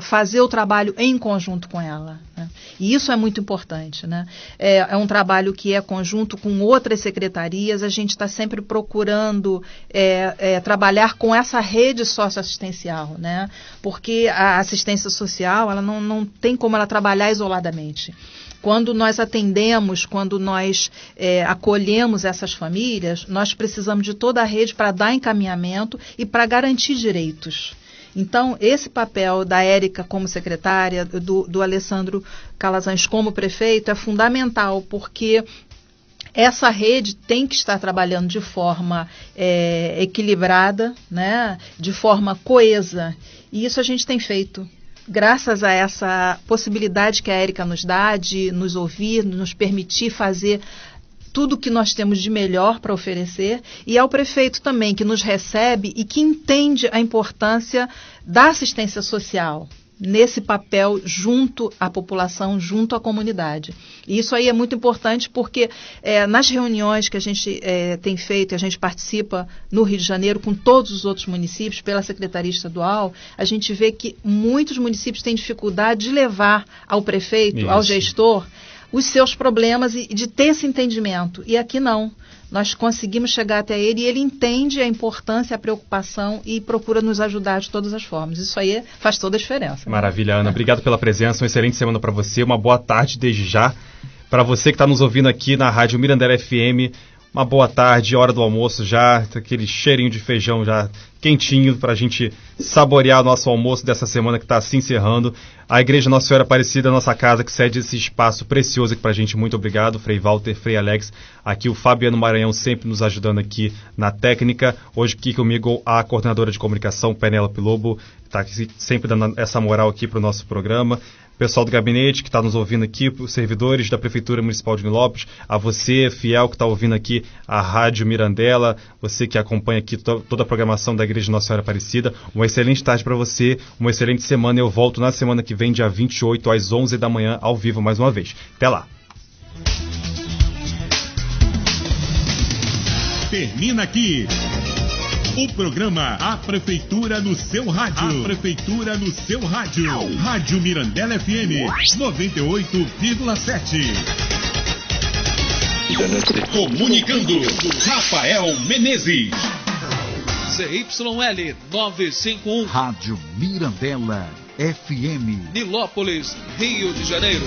fazer o trabalho em conjunto com ela, né? E isso é muito importante, né? É um trabalho que é conjunto com outras secretarias, a gente está sempre procurando trabalhar com essa rede socioassistencial, né? Porque a assistência social, ela não tem como ela trabalhar isoladamente. Quando nós atendemos, quando nós acolhemos essas famílias, nós precisamos de toda a rede para dar encaminhamento e para garantir direitos. Então, esse papel da Érica como secretária, do Alessandro Calazans como prefeito, é fundamental, porque essa rede tem que estar trabalhando de forma equilibrada, né? De forma coesa, e isso a gente tem feito. Graças a essa possibilidade que a Érica nos dá de nos ouvir, nos permitir fazer tudo o que nós temos de melhor para oferecer, e ao prefeito também, que nos recebe e que entende a importância da assistência social nesse papel junto à população, junto à comunidade. E isso aí é muito importante porque nas reuniões que a gente tem feito, e a gente participa no Rio de Janeiro com todos os outros municípios, pela Secretaria Estadual, a gente vê que muitos municípios têm dificuldade de levar ao prefeito, ao gestor, os seus problemas e de ter esse entendimento. E aqui não. Nós conseguimos chegar até ele e ele entende a importância, a preocupação e procura nos ajudar de todas as formas. Isso aí faz toda a diferença. Maravilha, Ana. Obrigado pela presença. Uma excelente semana para você. Uma boa tarde desde já. Para você que está nos ouvindo aqui na Rádio Mirandela FM, uma boa tarde, hora do almoço já, aquele cheirinho de feijão já quentinho para a gente saborear o nosso almoço dessa semana que está se encerrando. A Igreja Nossa Senhora Aparecida, nossa casa, que cede esse espaço precioso aqui para a gente. Muito obrigado, Frei Walter, Frei Alex, aqui o Fabiano Maranhão sempre nos ajudando aqui na técnica. Hoje aqui comigo a coordenadora de comunicação, Penélope Lobo, está sempre dando essa moral aqui para o nosso programa. Pessoal do gabinete que está nos ouvindo aqui, os servidores da Prefeitura Municipal de Nilópolis, a você, fiel, que está ouvindo aqui a Rádio Mirandela, você que acompanha aqui toda a programação da Igreja Nossa Senhora Aparecida, uma excelente tarde para você, uma excelente semana. Eu volto na semana que vem, dia 28, às 11 da manhã, ao vivo mais uma vez. Até lá! Termina aqui o programa A Prefeitura no seu rádio. A Prefeitura no seu rádio. Rádio Mirandela FM 98,7. Comunicando, Rafael Menezes. CYL 951. Rádio Mirandela FM. Nilópolis, Rio de Janeiro.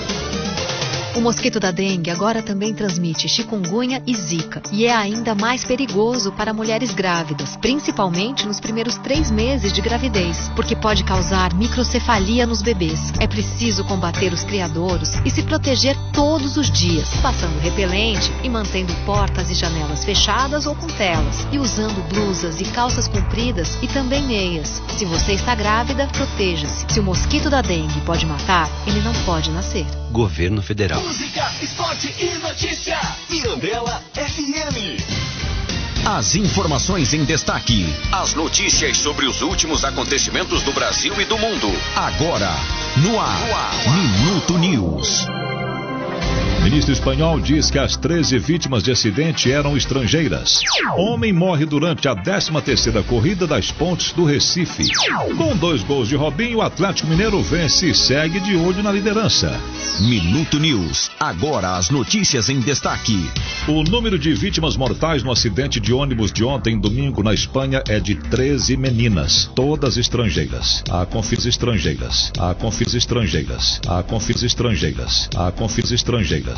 O mosquito da dengue agora também transmite chikungunya e zika e é ainda mais perigoso para mulheres grávidas, principalmente nos primeiros 3 meses de gravidez, porque pode causar microcefalia nos bebês. É preciso combater os criadouros e se proteger todos os dias, passando repelente e mantendo portas e janelas fechadas ou com telas, e usando blusas e calças compridas e também meias. Se você está grávida, proteja-se. Se o mosquito da dengue pode matar, ele não pode nascer. Governo Federal. Música, esporte e notícia. Mirandela FM. As informações em destaque. As notícias sobre os últimos acontecimentos do Brasil e do mundo. Agora, no ar. Minuto News. Primeiro-ministro espanhol diz que as 13 vítimas de acidente eram estrangeiras. Homem morre durante a 13ª corrida das pontes do Recife. Com 2 gols de Robinho, o Atlético Mineiro vence e segue de olho na liderança. Minuto News. Agora as notícias em destaque. O número de vítimas mortais no acidente de ônibus de ontem, domingo, na Espanha, é de 13 meninas, todas estrangeiras. Há confins estrangeiras. Há confins estrangeiras. Há confins estrangeiras. Há confins estrangeiras.